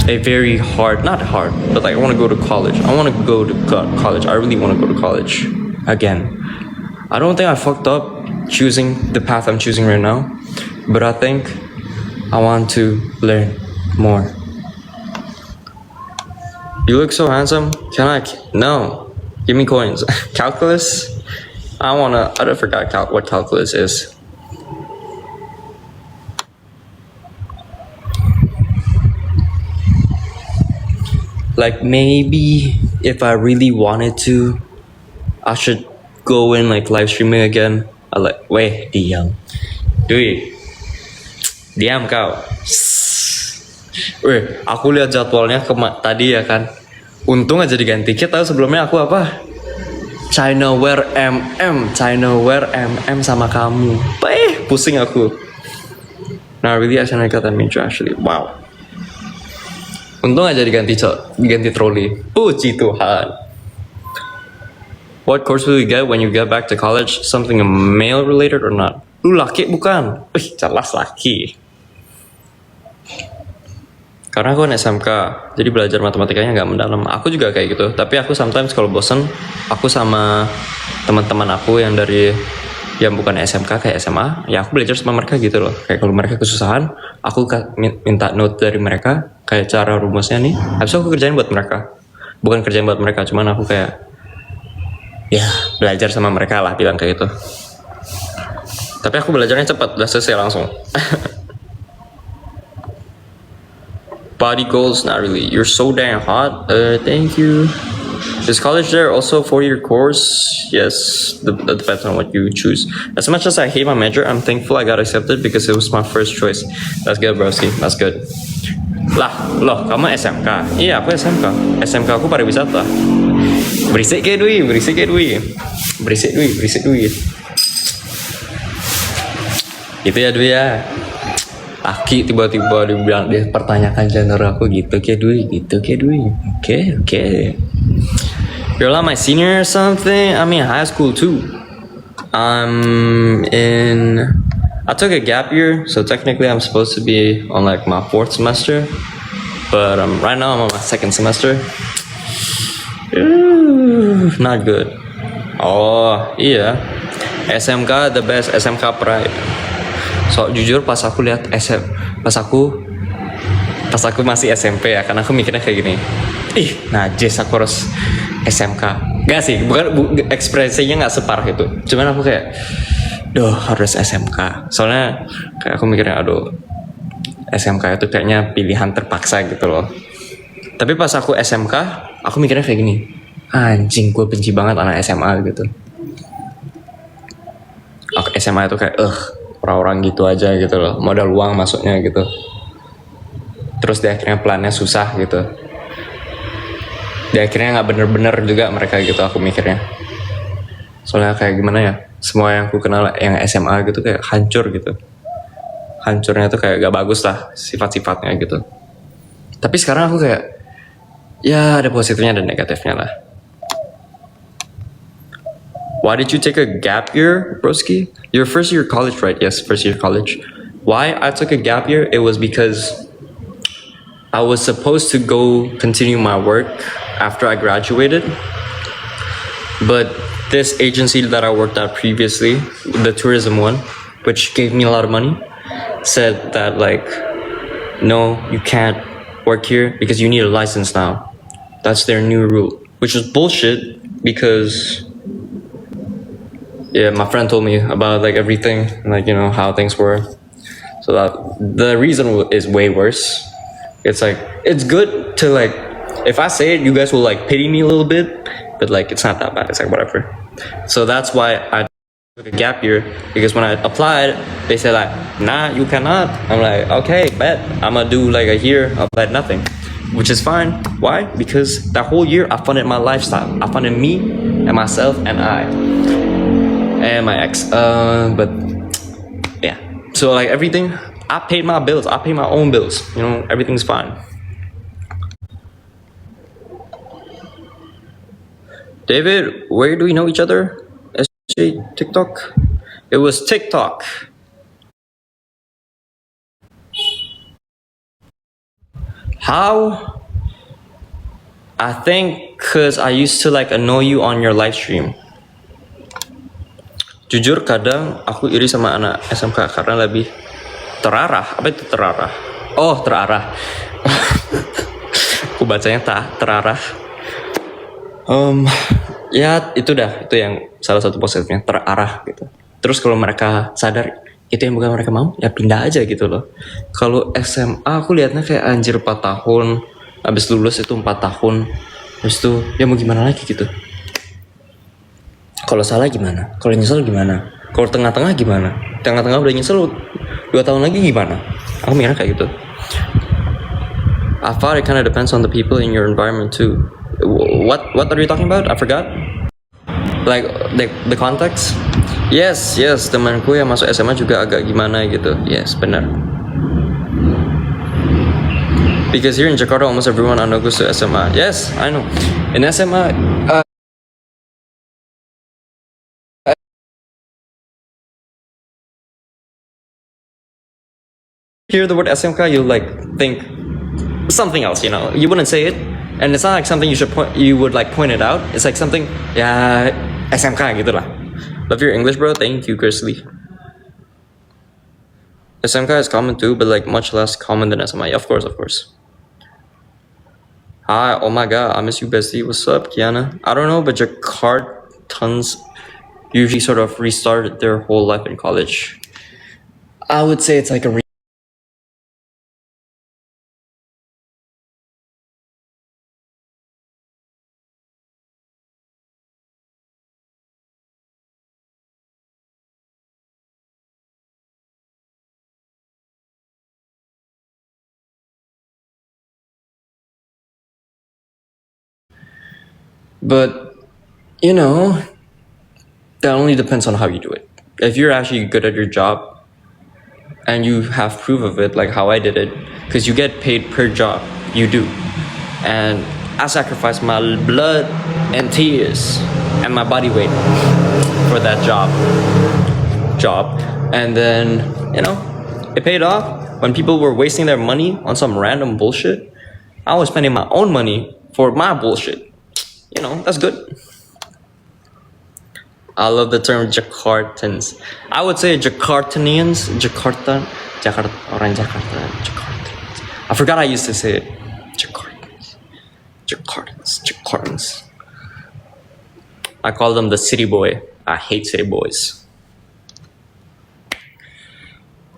a very not hard, but like I want to go to college. I want to go to college. I really want to go to college again. I don't think I fucked up choosing the path I'm choosing right now, but I think I want to learn more. You look so handsome. No. Give me coins. Calculus? I forgot what calculus is. Like maybe if I really wanted to, I should go in like live streaming again. I like, weh, diam. Dui. Diam kau. Weh, aku lihat jadwalnya tadi ya kan. Untung aja diganti. Kita tahu sebelumnya aku apa? Chinaware MM sama kamu. Pusing aku. Nah, really I got that major actually. Wow. Untung aja diganti troli. Puji Tuhan. What course will you get when you get back to college? Something male related or not? Lu laki bukan? Jelas laki. Karena aku kan SMK, jadi belajar matematikanya nggak mendalam. Aku juga kayak gitu. Tapi aku sometimes kalau bosen, aku sama teman-teman aku yang dari yang bukan SMK kayak SMA, ya aku belajar sama mereka gitu loh. Kayak kalau mereka kesusahan, aku minta note dari mereka, kayak cara rumusnya nih. Habis itu aku kerjain buat mereka. Bukan kerjain buat mereka, cuman aku kayak ya belajar sama mereka lah, bilang kayak gitu. Tapi aku belajarnya cepat, udah selesai langsung. Body goals, not really. You're so damn hot. Thank you. Is college there also 4-year course? Yes, that depends on what you choose. As much as I hate my major, I'm thankful I got accepted because it was my first choice. That's good, broski. That's good. Lah, loh, kamu SMK? Iya, aku SMK. SMK aku pariwisata. Berisik kayak Dwi, berisik kayak Dwi. Berisik Dwi, berisik Dwi. Gitu ya Dwi ya. Aki tiba-tiba dia pertanyakan gender aku gitu kayak Dwi, gitu kayak Dwi. Oke. You're like my senior or something? I'm in high school too. I took a gap year, so technically I'm supposed to be on like my 4th semester. But right now I'm on my 2nd semester. Not good. Oh iya, SMK the best, SMK pride. So jujur pas aku lihat pas aku masih SMP ya, karena aku mikirnya kayak gini, najis aku harus SMK. Gak sih, bukan ekspresinya nggak separah itu. Cuman aku kayak, harus SMK. Soalnya kayak aku mikirnya, SMK itu kayaknya pilihan terpaksa gitu loh. Tapi pas aku SMK, aku mikirnya kayak gini, anjing gue benci banget anak SMA gitu. Aku SMA itu kayak, orang-orang gitu aja gitu loh, modal uang masuknya gitu. Terus di akhirnya plannya susah gitu. Di akhirnya nggak bener-bener juga mereka gitu, aku mikirnya. Soalnya kayak gimana ya, semua yang aku kenal yang SMA gitu kayak hancur gitu. Hancurnya tuh kayak gak bagus lah sifat-sifatnya gitu. Tapi sekarang aku kayak, ya ada positifnya dan negatifnya lah. Why did you take a gap year, broski? Your first year college, right? Yes, first year college. Why I took a gap year? It was because I was supposed to go continue my work after I graduated. But this agency that I worked at previously, the tourism one, which gave me a lot of money, said that like, no, you can't work here because you need a license now. That's their new rule, which was bullshit because my friend told me about like everything, like how things were. So that the reason is way worse. It's like, it's good to like, if I say it, you guys will like pity me a little bit, but like it's not that bad. It's like whatever. So that's why I took a gap year, because when I applied, they said like, nah, you cannot. I'm like, okay, bet. I'm gonna do like a year of like nothing, which is fine. Why? Because that whole year I funded my lifestyle. I funded me and myself and my ex. But yeah, so like everything, I paid my bills. I paid my own bills. Everything's fine. David, where do we know each other? SJ, TikTok? It was TikTok. How? I think cause I used to like annoy you on your live stream. Jujur kadang aku iri sama anak SMK karena lebih terarah. Apa itu terarah? Oh, terarah. Aku bacanya terarah. Ya itu yang salah satu positifnya, terarah gitu. Terus kalau mereka sadar itu yang bukan mereka mau, ya pindah aja gitu loh. Kalau SMA aku liatnya kayak anjir 4 tahun, habis lulus itu 4 tahun, habis itu ya mau gimana lagi gitu. Kalau salah gimana? Kalau nyesel gimana? Kalau tengah-tengah gimana? Tengah-tengah udah nyesel 2 tahun lagi gimana? Aku mikirnya kayak gitu. I thought it kind of depends on the people in your environment too. What are you talking about? I forgot. Like the context. Yes, temanku yang masuk SMA juga agak gimana gitu. Yes, benar. Because here in Jakarta, almost everyone I know goes to SMA. Yes, I know. In SMA, hear the word SMK, you like think something else, you know. You wouldn't say it, and it's not like something you would like point it out. It's like something ya SMK gitu lah. Love your English, bro. Thank you, Chrisley. SMK is common too, but like much less common than SMI. Of course, of course. Hi, oh my god, I miss you, bestie. What's up, Kiana? I don't know, but Jakartans usually sort of restart their whole life in college. I would say it's like a but you know, that only depends on how you do it. If you're actually good at your job and you have proof of it, like how I did it, because you get paid per job you do, and I sacrificed my blood and tears and my body weight for that job, and then you know, it paid off. When people were wasting their money on some random bullshit, I was spending my own money for my bullshit. You know, that's good. I love the term Jakartans. I would say Jakartanians, Jakarta, orang Jakarta, Jakartans. I forgot I used to say it. Jakartans. I call them the city boy. I hate city boys.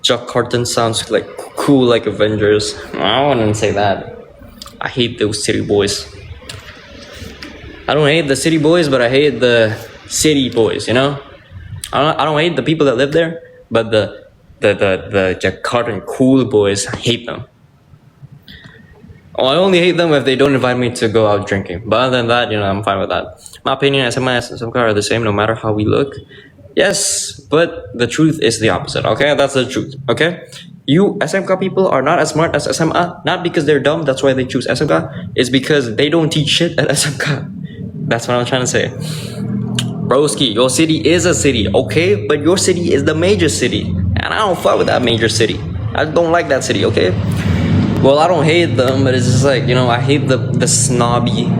Jakartan sounds like cool, like Avengers. I wouldn't say that. I hate those city boys. I don't hate the city boys, but I hate the city boys, you know? I don't hate the people that live there, but the Jakartan cool boys, I hate them. I only hate them if they don't invite me to go out drinking. But other than that, you know, I'm fine with that. My opinion, SMA and SMK are the same no matter how we look. Yes, but the truth is the opposite, okay? That's the truth, okay? You SMK people are not as smart as SMA, not because they're dumb, that's why they choose SMK. It's because they don't teach shit at SMK. That's what I'm trying to say. Broski, your city is a city, okay? But your city is the major city. And I don't fuck with that major city. I don't like that city, okay? Well, I don't hate them, but it's just like, you know, I hate the snobby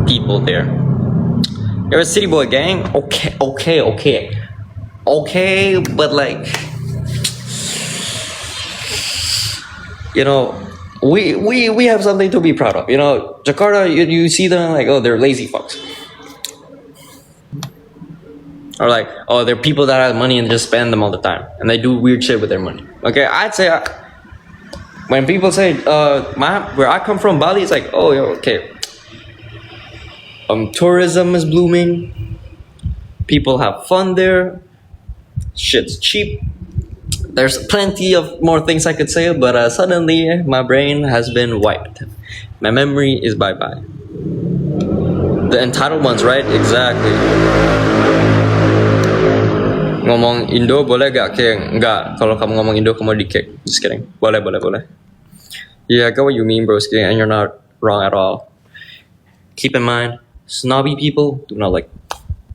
people there. You're a city boy gang? Okay, but like, you know, we have something to be proud of. You know, Jakarta, you see them like, oh, they're lazy fucks. Or like, oh, they're people that have money and just spend them all the time. And they do weird shit with their money. Okay, I'd say, when people say, where I come from, Bali, it's like, oh, okay. Tourism is blooming. People have fun there. Shit's cheap. There's plenty of more things I could say, but suddenly my brain has been wiped. My memory is bye-bye. The entitled ones, right? Exactly. Ngomong Indo boleh gak, King? Enggak. Kalau kamu ngomong Indo, kamu di-kick. Just kidding. Boleh. Yeah, I get what you mean, broski, and you're not wrong at all. Keep in mind, snobby people do not like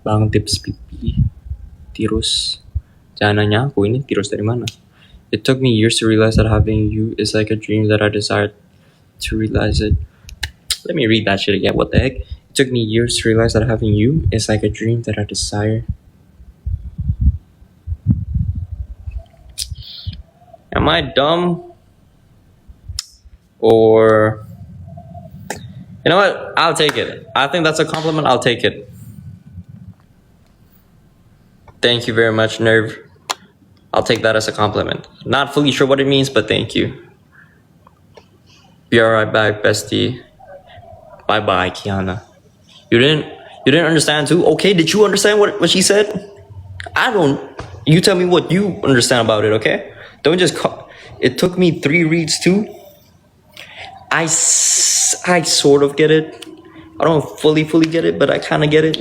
bang tips pipi, tirus. Jangan nanya aku ini tirus dari mana. It took me years to realize that having you is like a dream that I desired to realize it. Let me read that shit again. What the heck? It took me years to realize that having you is like a dream that I desire. Am I dumb? Or, you know what? I'll take it. I think that's a compliment. I'll take it. Thank you very much, Nerve. I'll take that as a compliment. Not fully sure what it means, but thank you. Be alright back, bestie. Bye, Kiana. You didn't understand too? Okay, did you understand what she said? I don't. You tell me what you understand about it, okay? Don't just call. It took me 3 reads too. I sort of get it. I don't fully get it, but I kind of get it.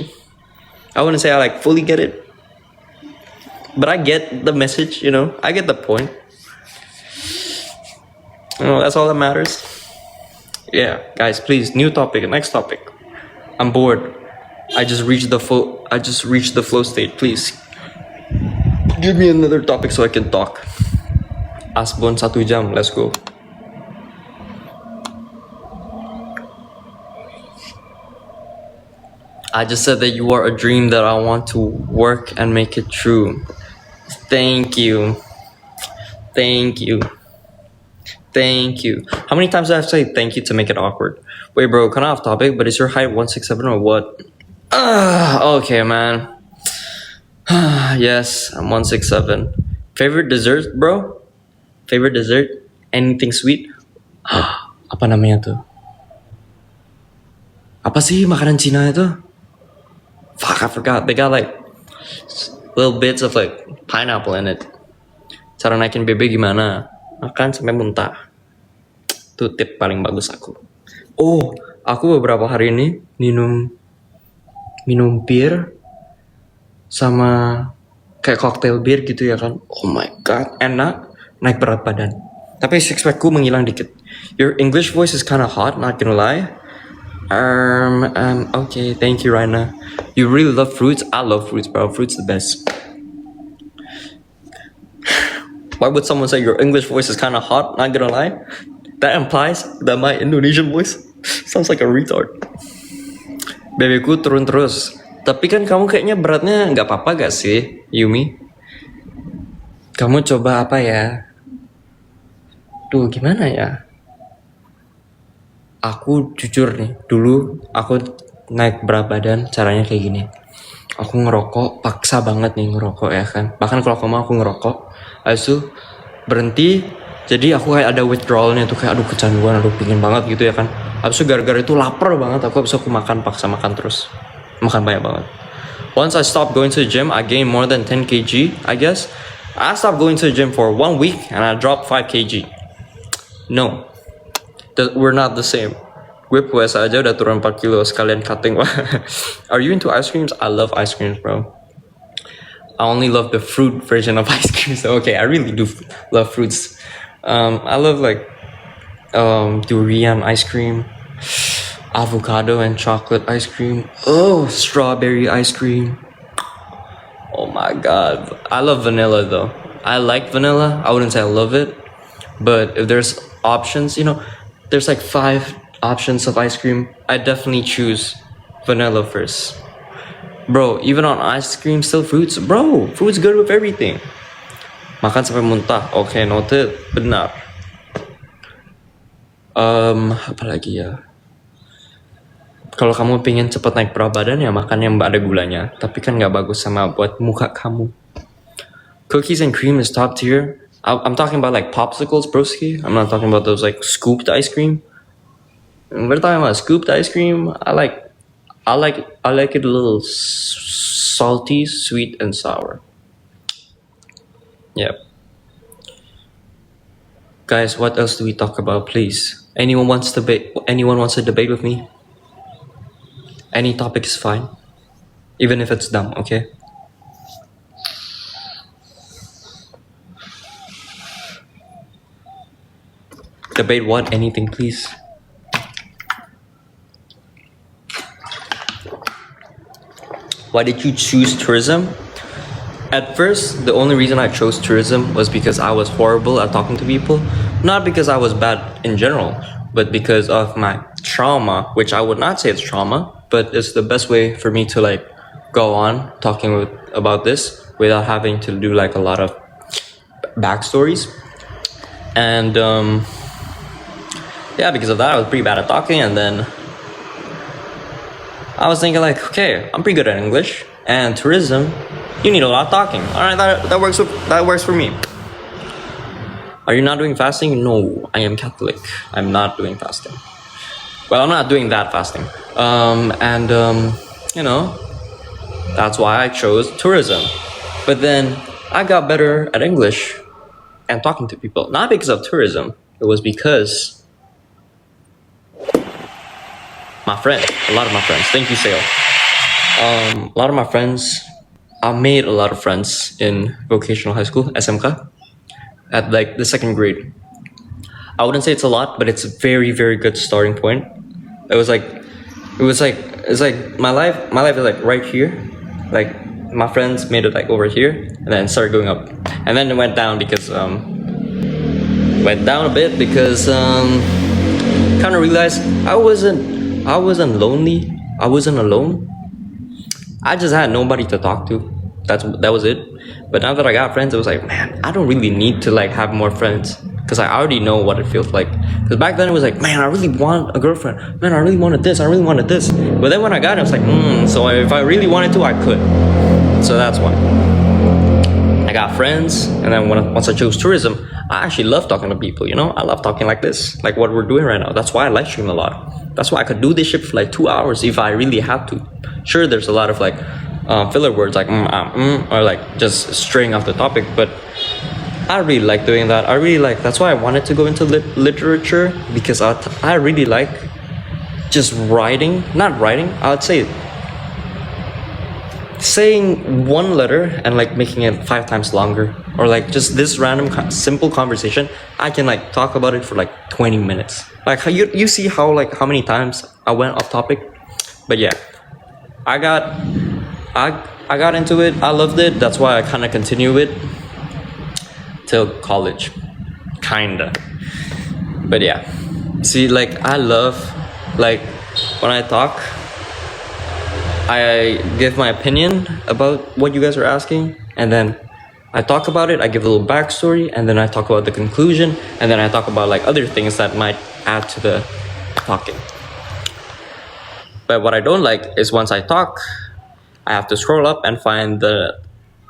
I wouldn't say I like fully get it, but I get the message, you know. I get the point. You know, that's all that matters. Yeah, guys, please, new topic, next topic. I'm bored. I just reached the flow state. Please, give me another topic so I can talk. Asbon 1 jam, let's go. I just said that you are a dream that I want to work and make it true. Thank you. Thank you. Thank you. How many times do I have to say thank you to make it awkward? Wait, bro, kind of off topic, but is your height 167 or what? Okay, man. Yes, I'm 167. Favorite dessert, bro? Favorite dessert? Anything sweet? Apa namanya tuh? Apa sih makanan Cina itu? Fuck, I forgot. They got like little bits of like pineapple in it. Cara naikin BB gimana? Makan sampai muntah. Itu tip paling bagus aku. Oh, aku beberapa hari ini minum bir sama kayak cocktail bir gitu ya kan. Oh my god, enak, naik berat badan. Tapi six packku menghilang dikit. Your English voice is kinda hot, not gonna lie. Okay, thank you, Raina. You really love fruits? I love fruits, bro. Fruits the best. Why would someone say your English voice is kinda hot, not gonna lie? That implies that my Indonesian voice sounds like a retard. Bebeku turun terus. Tapi kan kamu kayaknya beratnya nggak apa-apa gak sih, Yumi? Kamu coba apa ya? Duh, gimana ya? Aku jujur nih, dulu aku naik berat badan caranya kayak gini. Aku ngerokok, paksa banget nih ngerokok ya kan. Bahkan kalau aku mau aku ngerokok, habis itu berhenti. Jadi aku kayak ada withdrawalnya tuh, kayak aduh kecanduan, aduh pingin banget gitu ya kan. Habis itu gara-gara itu lapar banget, aku habis aku paksa makan terus. Makan banyak banget. Once I stopped going to the gym, I gained more than 10 kg, I guess. I stopped going to the gym for 1 week and I dropped 5 kg. No, we're not the same. Gue puasa aja udah turun 4 kilo sekalian cutting. Are you into ice creams? I love ice creams, bro. I only love the fruit version of ice cream. So okay, I really do love fruits. I love like durian ice cream, avocado and chocolate ice cream. Oh, strawberry ice cream. Oh my god. I love vanilla though. I like vanilla. I wouldn't say I love it. But if there's options, there's like 5 options of ice cream. I definitely choose vanilla first. Bro, even on ice cream, still fruits. Bro, fruits good with everything. Makan sampai muntah. Okay, noted. Benar. Apa lagi ya? Kalau kamu pengen cepet naik berat badan ya makan yang ada gulanya. Tapi kan nggak bagus sama buat muka kamu. Cookies and cream is top tier. I'm talking about like popsicles, broski. I'm not talking about those like scooped ice cream. We're talking about scooped ice cream. I like it a little salty, sweet, and sour. Yep. Guys, what else do we talk about, please? Anyone wants to debate with me? Any topic is fine. Even if it's dumb, okay? Debate what? Anything, please. Why did you choose tourism? At first, the only reason I chose tourism was because I was horrible at talking to people. Not because I was bad in general, but because of my trauma, which I would not say it's trauma, but it's the best way for me to like go on talking about this without having to do like a lot of backstories. And yeah, because of that, I was pretty bad at talking, and then I was thinking like, okay, I'm pretty good at English, and tourism, you need a lot of talking. All right, that works for me. Are you not doing fasting? No, I am Catholic. I'm not doing fasting. Well, I'm not doing that fasting. That's why I chose tourism. But then I got better at English and talking to people. Not because of tourism. It was because a lot of my friends. Thank you, Sale. A lot of my friends, I made a lot of friends in vocational high school, SMK, at like the 2nd grade. I wouldn't say it's a lot, but it's a very, very good starting point. It's like my life is like right here. Like my friends made it like over here and then started going up. And then it went down because kind of realized I wasn't lonely. I wasn't alone, I just had nobody to talk to. That was it. But now that I got friends, it was like, man, I don't really need to like have more friends because I already know what it feels like. Because back then it was like, man, I really want a girlfriend. Man, I really wanted this. I really wanted this. But then when I got it, I was like, so if I really wanted to, I could. So that's why I got friends. And then once I chose tourism, I actually love talking to people. I love talking like this, like what we're doing right now. That's why I live stream a lot. That's why I could do this shit for like 2 hours if I really had to. Sure, there's a lot of like filler words like or like just straying off the topic, but I really like doing that. That's why I wanted to go into literature, because I really like just writing, not writing, I would say saying one letter and like making it 5 times longer, or like just this random simple conversation. I can like talk about it for like 20 minutes. Like how you see how many times I went off topic. But yeah, I got into it. I loved it. That's why I kind of continue it till college, kinda. But yeah, see, like I love, like when I talk, I give my opinion about what you guys are asking, and then I talk about it. I give a little backstory, and then I talk about the conclusion, and then I talk about like other things that might add to the talking. But what I don't like is once I talk, I have to scroll up and find the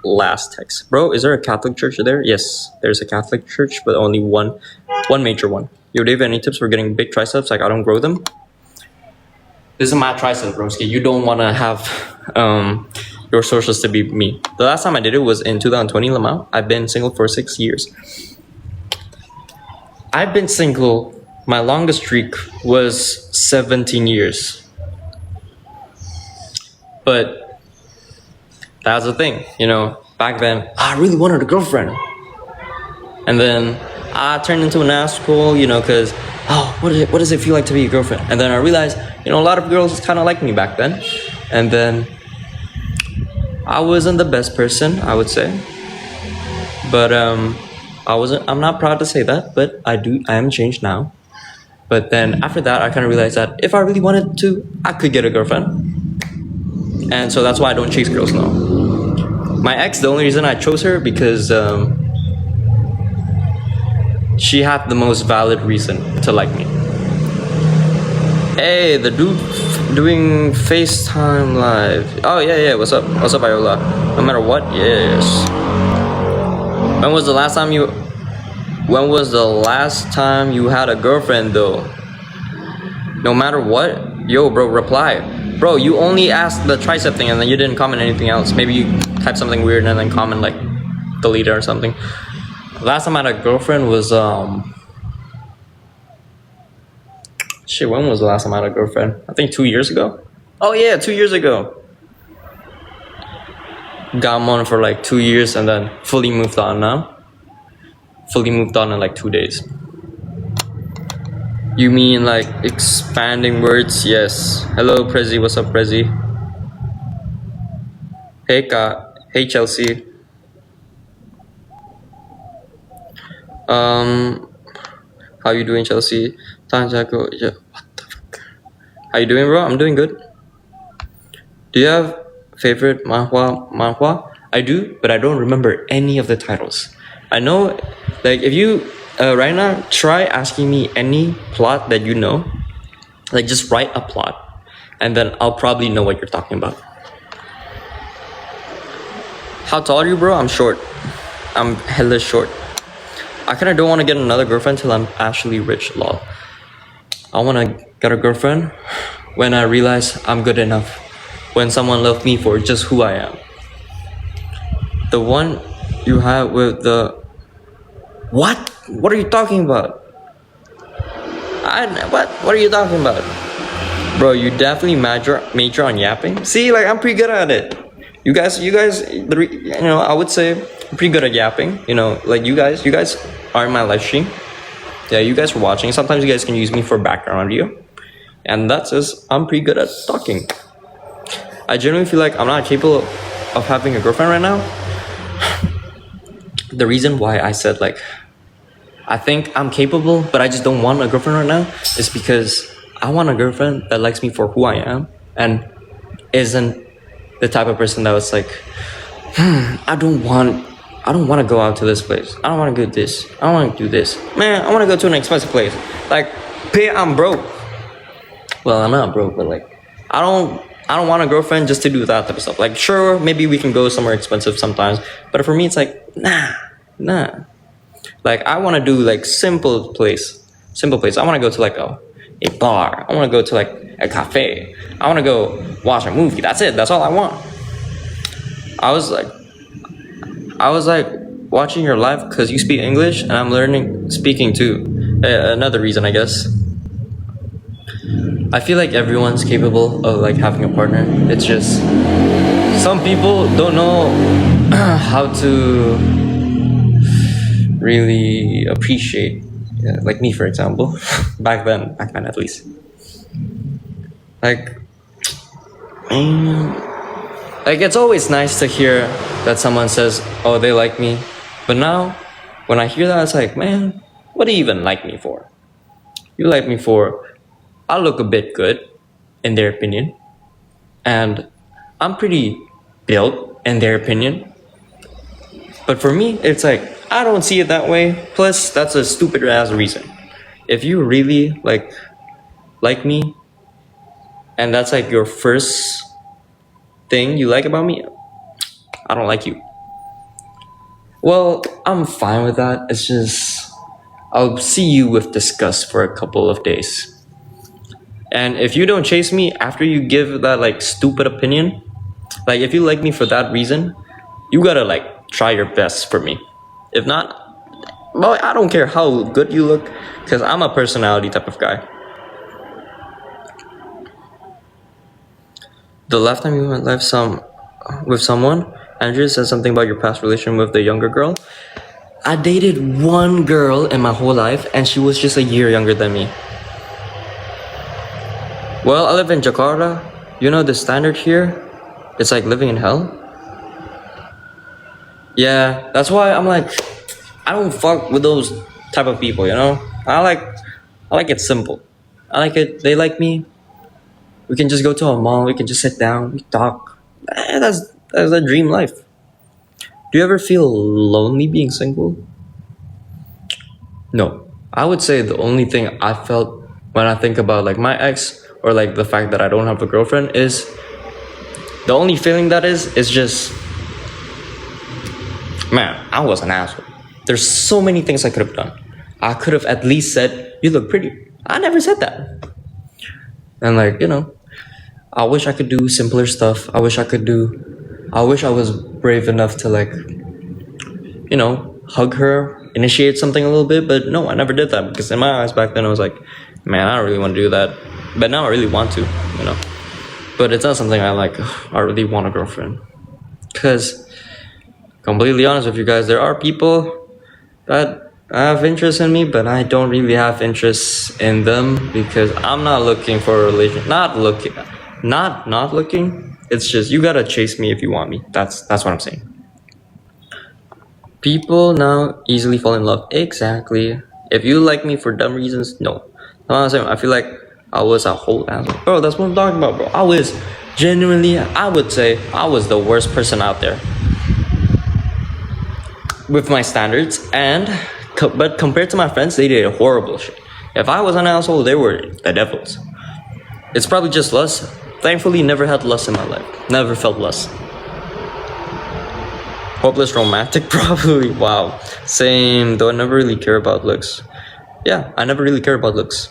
last text. Bro, is there a Catholic church there? Yes, there's a Catholic church, but only one major one. Yo, Dave, any tips for getting big triceps? Like I don't grow them. This is my tricep, broski. You don't want to have your sources to be me. The last time I did it was in 2020, Lamau. I've been single for 6 years. I've been single. My longest streak was 17 years. But that's the thing, back then, I really wanted a girlfriend. And then I turned into an asshole, because, what does it feel like to be a girlfriend? And then I realized, a lot of girls kind of liked me back then. And then I wasn't the best person, I would say. But I'm not proud to say that, but I am changed now. But then after that, I kind of realized that if I really wanted to, I could get a girlfriend. And so that's why I don't chase girls now. My ex, the only reason I chose her because she had the most valid reason to like me. Hey, the dude doing FaceTime live. Oh yeah, what's up? What's up, Iola? No matter what, yes. When was the last time you had a girlfriend though? No matter what? Yo, bro, reply. Bro, you only asked the tricep thing and then you didn't comment anything else. Maybe you type something weird and then comment like delete it or something. Last time I had a girlfriend was when was the last time I had a girlfriend? I think 2 years ago. Oh yeah, 2 years ago. Got on for like 2 years and then fully moved on now. Fully moved on in like 2 days. You mean like expanding words? Yes. Hello, Prezi. What's up, Prezi? Hey, Ka. Hey, Chelsea. How you doing, Chelsea? Tanjago. Yeah. What the fuck? How you doing, bro? I'm doing good. Do you have favorite manhwa? I do, but I don't remember any of the titles. I know, like, if you right now try asking me any plot that you know, like just write a plot, and then I'll probably know what you're talking about. How tall are you, bro? I'm short. I'm hella short. I kind of don't want to get another girlfriend till I'm actually rich, lol. I want to get a girlfriend when I realize I'm good enough. When someone loves me for just who I am. The one you have with the... What? What are you talking about? What are you talking about? Bro, you definitely major on yapping. See, like I'm pretty good at it. You guys, I would say I'm pretty good at yapping. Like you guys are in my live stream. Yeah, you guys are watching. Sometimes you guys can use me for background audio, and that's just I'm pretty good at talking. I genuinely feel like I'm not capable of having a girlfriend right now. The reason why I said like I think I'm capable, but I just don't want a girlfriend right now is because I want a girlfriend that likes me for who I am and isn't the type of person that was like, I don't want to go out to this place. I don't want to do this. I don't want to do this. Man, I want to go to an expensive place. Like, I'm broke. Well, I'm not broke, but like, I don't want a girlfriend just to do that type of stuff. Like, sure, maybe we can go somewhere expensive sometimes, but for me, it's like, nah. Like, I want to do like simple place. I want to go to like a bar. I want to go to like a cafe. I want to go watch a movie. That's it. That's all I want. I was like watching your live because you speak English and I'm learning speaking too. Another reason, I guess. I feel like everyone's capable of like having a partner. It's just some people don't know how to really appreciate. Yeah, like me, for example. back then at least. Like, like it's always nice to hear that someone says, "Oh, they like me," but now when I hear that, it's like, man, what do you even like me for? You like me for I look a bit good, in their opinion, and I'm pretty built, in their opinion. But for me, it's like I don't see it that way. Plus, that's a stupid ass reason. If you really like me, and that's like your first thing you like about me, I don't like you. Well, I'm fine with that. It's just I'll see you with disgust for a couple of days. And if you don't chase me after you give that like stupid opinion, like if you like me for that reason, you gotta like try your best for me. If not, well, I don't care how good you look, because I'm a personality type of guy. The last time you went live with someone, Andrea said something about your past relation with the younger girl. I dated one girl in my whole life, and she was just a year younger than me. Well, I live in Jakarta. You know the standard here? It's like living in hell. Yeah, that's why I'm like, I don't fuck with those type of people, you know? I like it simple. I like it, they like me. We can just go to a mall, we can just sit down, we talk. That's a dream life. Do you ever feel lonely being single? No. I would say the only thing I felt when I think about like my ex, or like the fact that I don't have a girlfriend, is the only feeling that is just, man, I was an asshole. There's so many things I could have done. I could have at least said, you look pretty. I never said that. And like, you know, I wish I could do simpler stuff. I wish I was brave enough to like, you know, hug her, initiate something a little bit, but no, I never did that, because in my eyes back then I was like, man, I don't really want to do that. But now I really want to, you know. But it's not something I like, I really want a girlfriend. Because, completely honest with you guys, there are people that have interest in me, but I don't really have interest in them, because I'm not looking for a relation. Not looking. It's just, you gotta chase me if you want me. That's what I'm saying. People now easily fall in love. Exactly. If you like me for dumb reasons, no. I'm saying, I feel like I was a whole asshole. Bro, that's what I'm talking about, bro. I was genuinely, I would say, I was the worst person out there with my standards. But compared to my friends, they did horrible shit. If I was an asshole, they were the devils. It's probably just lust. Thankfully, never had lust in my life. Never felt lust. Hopeless romantic, probably. Wow. Same, though I never really care about looks. Yeah, I never really care about looks.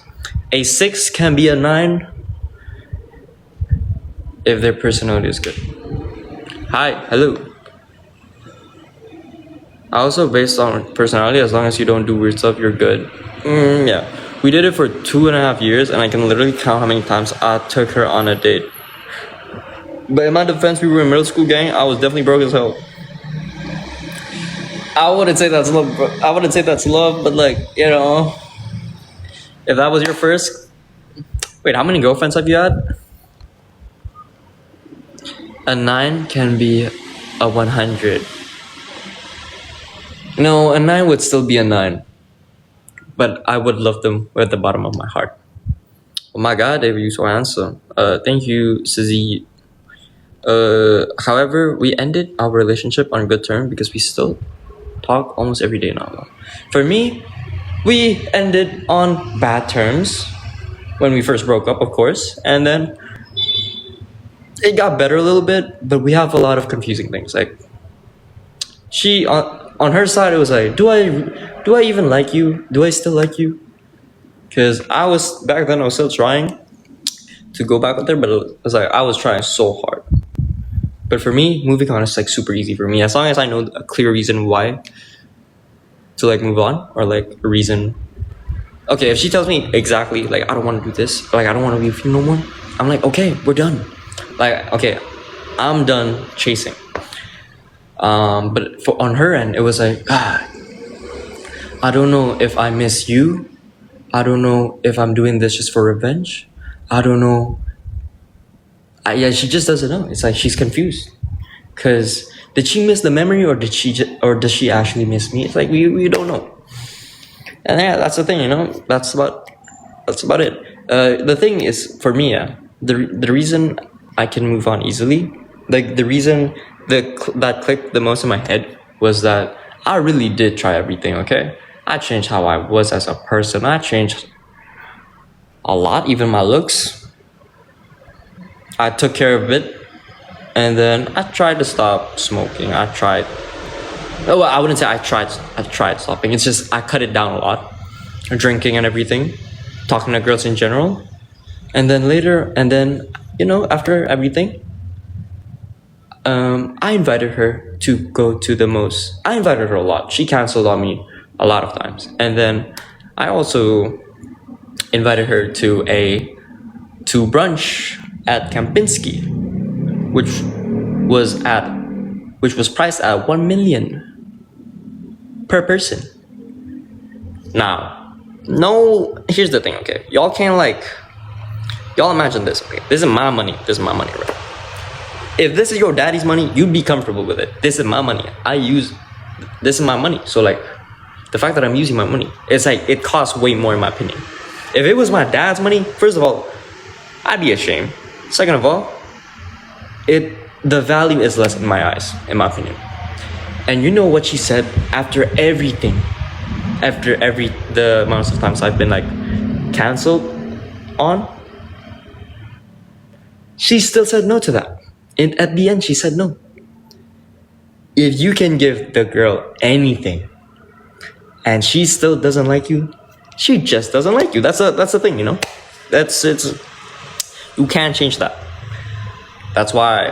A 6 can be a 9 if their personality is good. Hi, hello. Also, based on personality, as long as you don't do weird stuff, you're good. Yeah. We did it for 2.5 years, and I can literally count how many times I took her on a date. But in my defense, we were in middle school gang. I was definitely broke as hell. I wouldn't say that's love, but like, you know, if that was your first. Wait, how many girlfriends have you had? A 9 can be a 100. No, a 9 would still be a 9. But I would love them at the bottom of my heart. Oh my god, David, you're so handsome. Thank you, Sizzy. However, we ended our relationship on a good term because we still talk almost every day now. For me, we ended on bad terms when we first broke up, of course, and then it got better a little bit, but we have a lot of confusing things. Like she on her side, it was like, do I even like you? Do I still like you? Because I was back then, I was still trying to go back with her, but it was like I was trying so hard. But for me, moving on is like super easy for me as long as I know a clear reason why to like move on, or like a reason. Okay, if she tells me exactly like I don't want to do this, like I don't want to be with you no more, I'm like, okay, we're done. Like, okay, I'm done chasing. But for on her end, it was like, I don't know if I miss you. I don't know if I'm doing this just for revenge. I don't know. Yeah, she just doesn't know. It's like she's confused. Cause did she miss the memory, or or does she actually miss me? It's like we don't know. And yeah, that's the thing, you know. That's about it. The thing is, for me, yeah, the reason I can move on easily, like the reason that clicked the most in my head was that I really did try everything. Okay, I changed how I was as a person. I changed a lot, even my looks. I took care of it, and then I tried to stop smoking. I tried. Oh, well, I wouldn't say I tried. I tried stopping. It's just I cut it down a lot, drinking and everything, talking to girls in general, and then later, and then after everything, I invited her to go to the most. I invited her a lot. She canceled on me a lot of times, and then I also invited her to brunch at Kempinski, which was priced at 1 million per person. Now, no, here's the thing, okay? Y'all imagine this, okay? This is my money, right? If this is your daddy's money, you'd be comfortable with it. This is my money. This is my money. So like, the fact that I'm using my money, it's like, it costs way more in my opinion. If it was my dad's money, first of all, I'd be ashamed. Second of all, the value is less in my eyes, in my opinion. And you know what she said after everything, the amounts of times I've been like canceled on? She still said no to that. And at the end, she said no. If you can give the girl anything and she still doesn't like you, she just doesn't like you. That's the thing, you know? You can't change that. That's why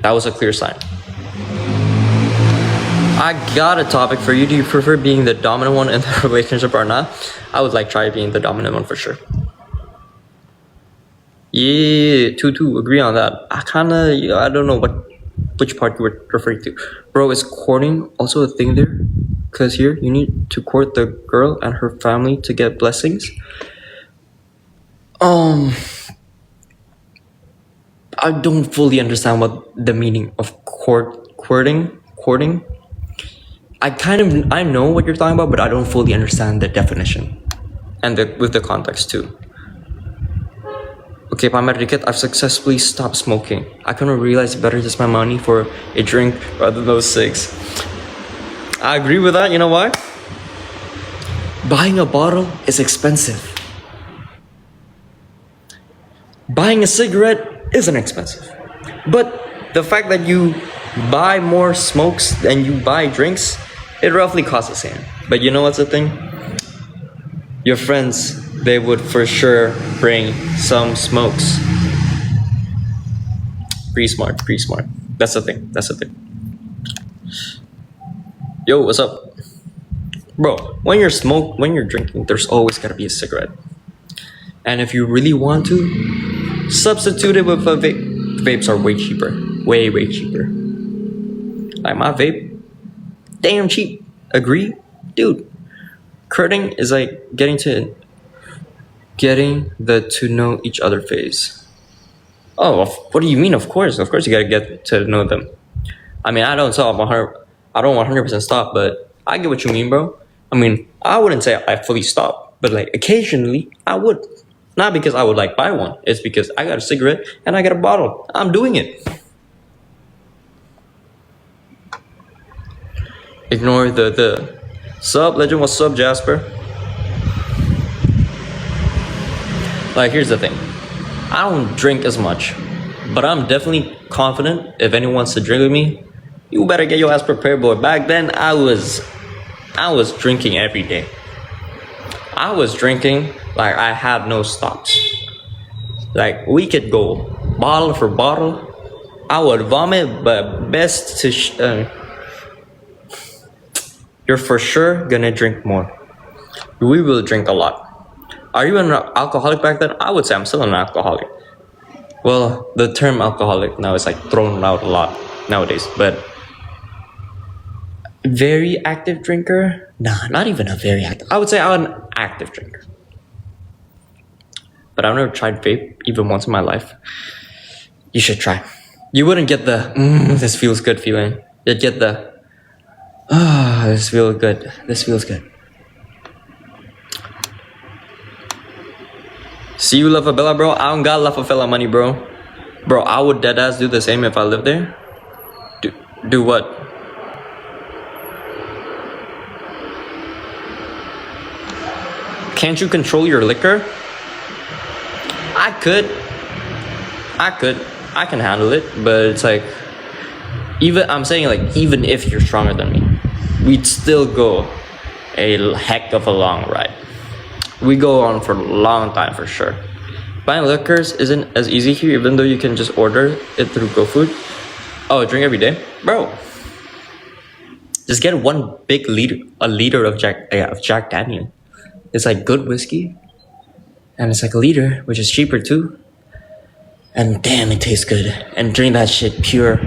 that was a clear sign. I got a topic for you. Do you prefer being the dominant one in the relationship or not? I would like try being the dominant one for sure. Yeah, 2-2, agree on that. I don't know which part you were referring to. Bro, is courting also a thing there? Because here, you need to court the girl and her family to get blessings. I don't fully understand what the meaning of courting. I know what you're talking about, but I don't fully understand the definition and with the context too. Okay, pamer dikit, I've successfully stopped smoking. I couldn't realize better to spend money for a drink rather than those 6. I agree with that. You know why? Buying a bottle is expensive. Buying a cigarette isn't expensive. But the fact that you buy more smokes than you buy drinks, it roughly costs the same. But you know what's the thing? Your friends, they would for sure bring some smokes. Pretty smart. That's the thing. Yo, what's up? Bro, when you're drinking, there's always gotta be a cigarette. And if you really want to, substitute it with a vape. Vapes are way cheaper. Way cheaper. Like my vape, damn cheap. Agree? Dude, courting is like getting the to know each other phase. Oh, what do you mean? Of course you gotta get to know them. I mean, I don't 100% stop, but I get what you mean, bro. I mean, I wouldn't say I fully stop, but like occasionally I would. Not because I would like buy one. It's because I got a cigarette and I got a bottle. I'm doing it. Ignore the. Sup, Legend? What's up, Jasper? Like, here's the thing. I don't drink as much, but I'm definitely confident if anyone wants to drink with me, you better get your ass prepared, boy. Back then, I was drinking every day. I was drinking like I had no stops. Like, we could go bottle for bottle. I would vomit, but best to you're for sure gonna drink more. We will drink a lot. Are you an alcoholic back then? I would say I'm still an alcoholic. Well, the term alcoholic now is like thrown out a lot nowadays, but very active drinker? Nah, not even a very active. I would say I'm an active drinker. But I've never tried vape even once in my life. You should try. You wouldn't get the this feels good feeling. You'd get the this feels good. This feels good. See you, La Favela, bro. I don't got La Favela money, bro. Bro, I would deadass do the same if I lived there. Do what? Can't you control your liquor? I could. I can handle it, but it's like, I'm saying like, even if you're stronger than me, we'd still go a heck of a long ride. We go on for a long time for sure. Buying liquors isn't as easy here, even though you can just order it through GoFood. Oh, drink every day? Bro, just get one big liter of Jack Daniel. It's like good whiskey, and it's like a liter, which is cheaper too. And damn, it tastes good. And drink that shit pure.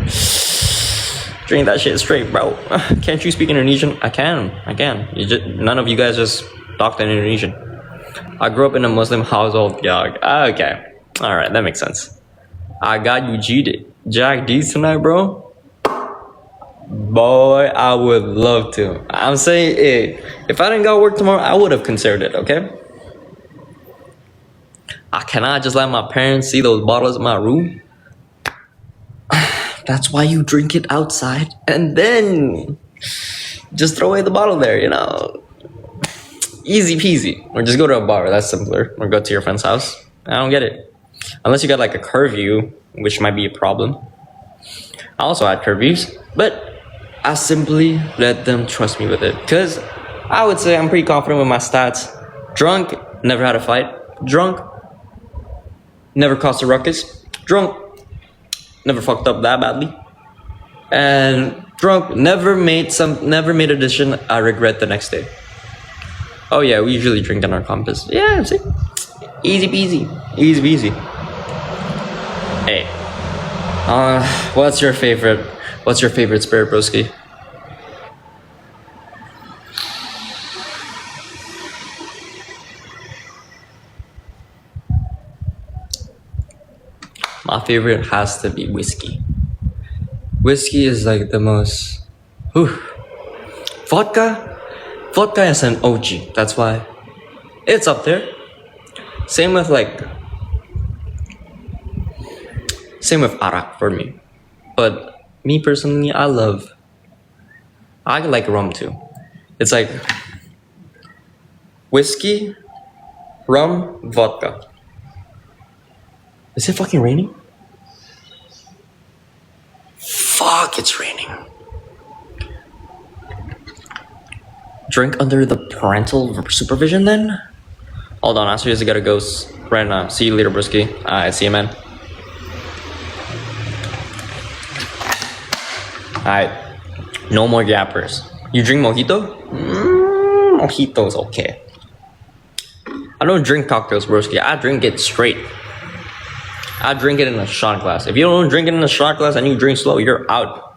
Drink that shit straight, bro. Can't you speak Indonesian? I can. None of you guys just talk in Indonesian. I grew up in a Muslim household, dog. Okay. Alright, that makes sense. I got you Jack D tonight, bro. Boy, I would love to. I'm saying, hey, if I didn't go to work tomorrow, I would have considered it, okay? I cannot just let my parents see those bottles in my room. That's why you drink it outside and then just throw away the bottle there, you know? Easy peasy. Or just go to a bar, that's simpler. Or go to your friend's house. I don't get it. Unless you got like a curfew, which might be a problem. I also had curfews, but I simply let them trust me with it. Because I would say I'm pretty confident with my stats. Drunk, never had a fight. Drunk, never caused a ruckus. Drunk, never fucked up that badly. And drunk, never made a decision I regret the next day. Oh yeah, we usually drink on our campus. Yeah, see? Easy peasy. Easy peasy. Hey. What's your favorite spirit, broski? My favorite has to be whiskey. Whiskey is like the most... Whew. Vodka is an OG. That's why it's up there. Same with arak for me. But me personally, I like rum too. It's like whiskey, rum, vodka. Is it fucking raining? Fuck, it's raining. Drink under the parental supervision then? Hold on, I seriously gotta go right now. See you later, broski. Alright, see you, man. Alright, no more yappers. You drink mojito? Mojito's okay. I don't drink cocktails, broski. I drink it straight. I drink it in a shot glass. If you don't drink it in a shot glass and you drink slow, you're out.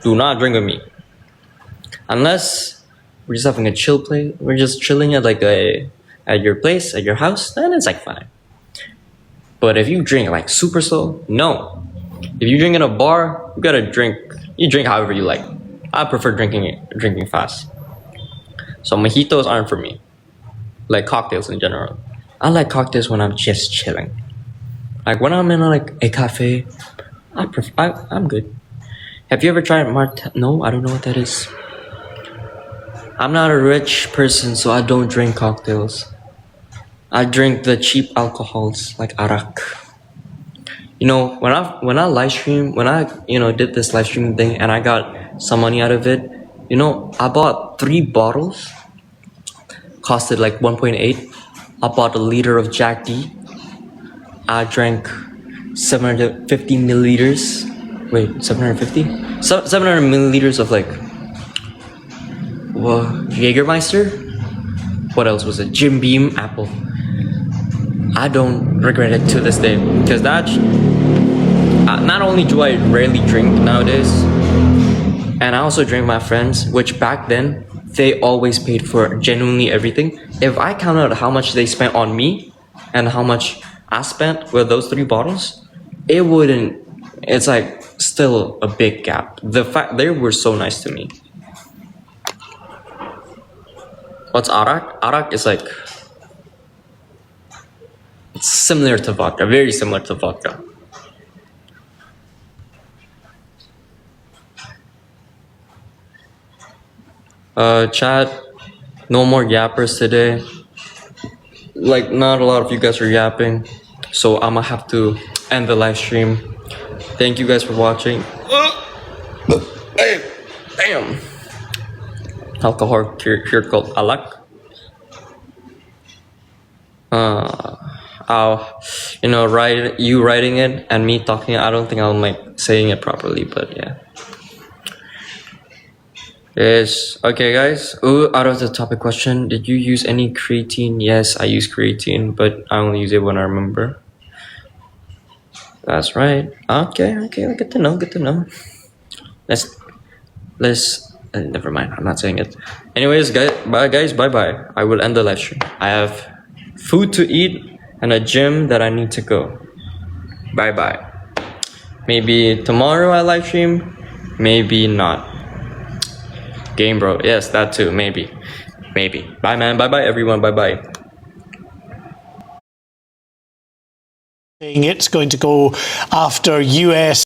Do not drink with me. Unless we're just having a chill play. We're just chilling at at your place, at your house, then it's like fine. But if you drink like super slow, no. If you drink in a bar, you drink however you like. I prefer drinking fast. So mojitos aren't for me. Like cocktails in general. I like cocktails when I'm just chilling. Like when I'm in a cafe, I'm good. Have you ever tried No, I don't know what that is. I'm not a rich person, so I don't drink cocktails. I drink the cheap alcohols like arak. You know, when I live stream, when I did this live streaming thing and I got some money out of it, I bought 3 bottles, costed like 1.8. I bought a liter of Jack D. I drank 750 milliliters. Wait, 750? 700 milliliters of like Jägermeister. What else was it? Jim Beam apple. I don't regret it to this day because that. Not only do I rarely drink nowadays, and I also drink my friends, which back then they always paid for genuinely everything. If I count out how much they spent on me and how much I spent with those 3 bottles, it wouldn't. It's like still a big gap. The fact they were so nice to me. What's arak? Arak is like it's similar to vodka, very similar to vodka. Chat, no more yappers today. Like, not a lot of you guys are yapping, so I'ma have to end the live stream. Thank you guys for watching. Hey, damn. Alcohol here called alak. You writing it and me talking. I don't think I'm like saying it properly, but yeah. Yes. Okay, guys. Out of the topic question, did you use any creatine? Yes, I use creatine, but I only use it when I remember. That's right. Okay. Good to know. Let's. Never mind. I'm not saying it. Anyways, guys. Bye. I will end the live stream. I have food to eat and a gym that I need to go. Bye. Maybe tomorrow I live stream. Maybe not. Game bro, yes, that too, maybe. Bye man, bye everyone, bye. It's going to go after US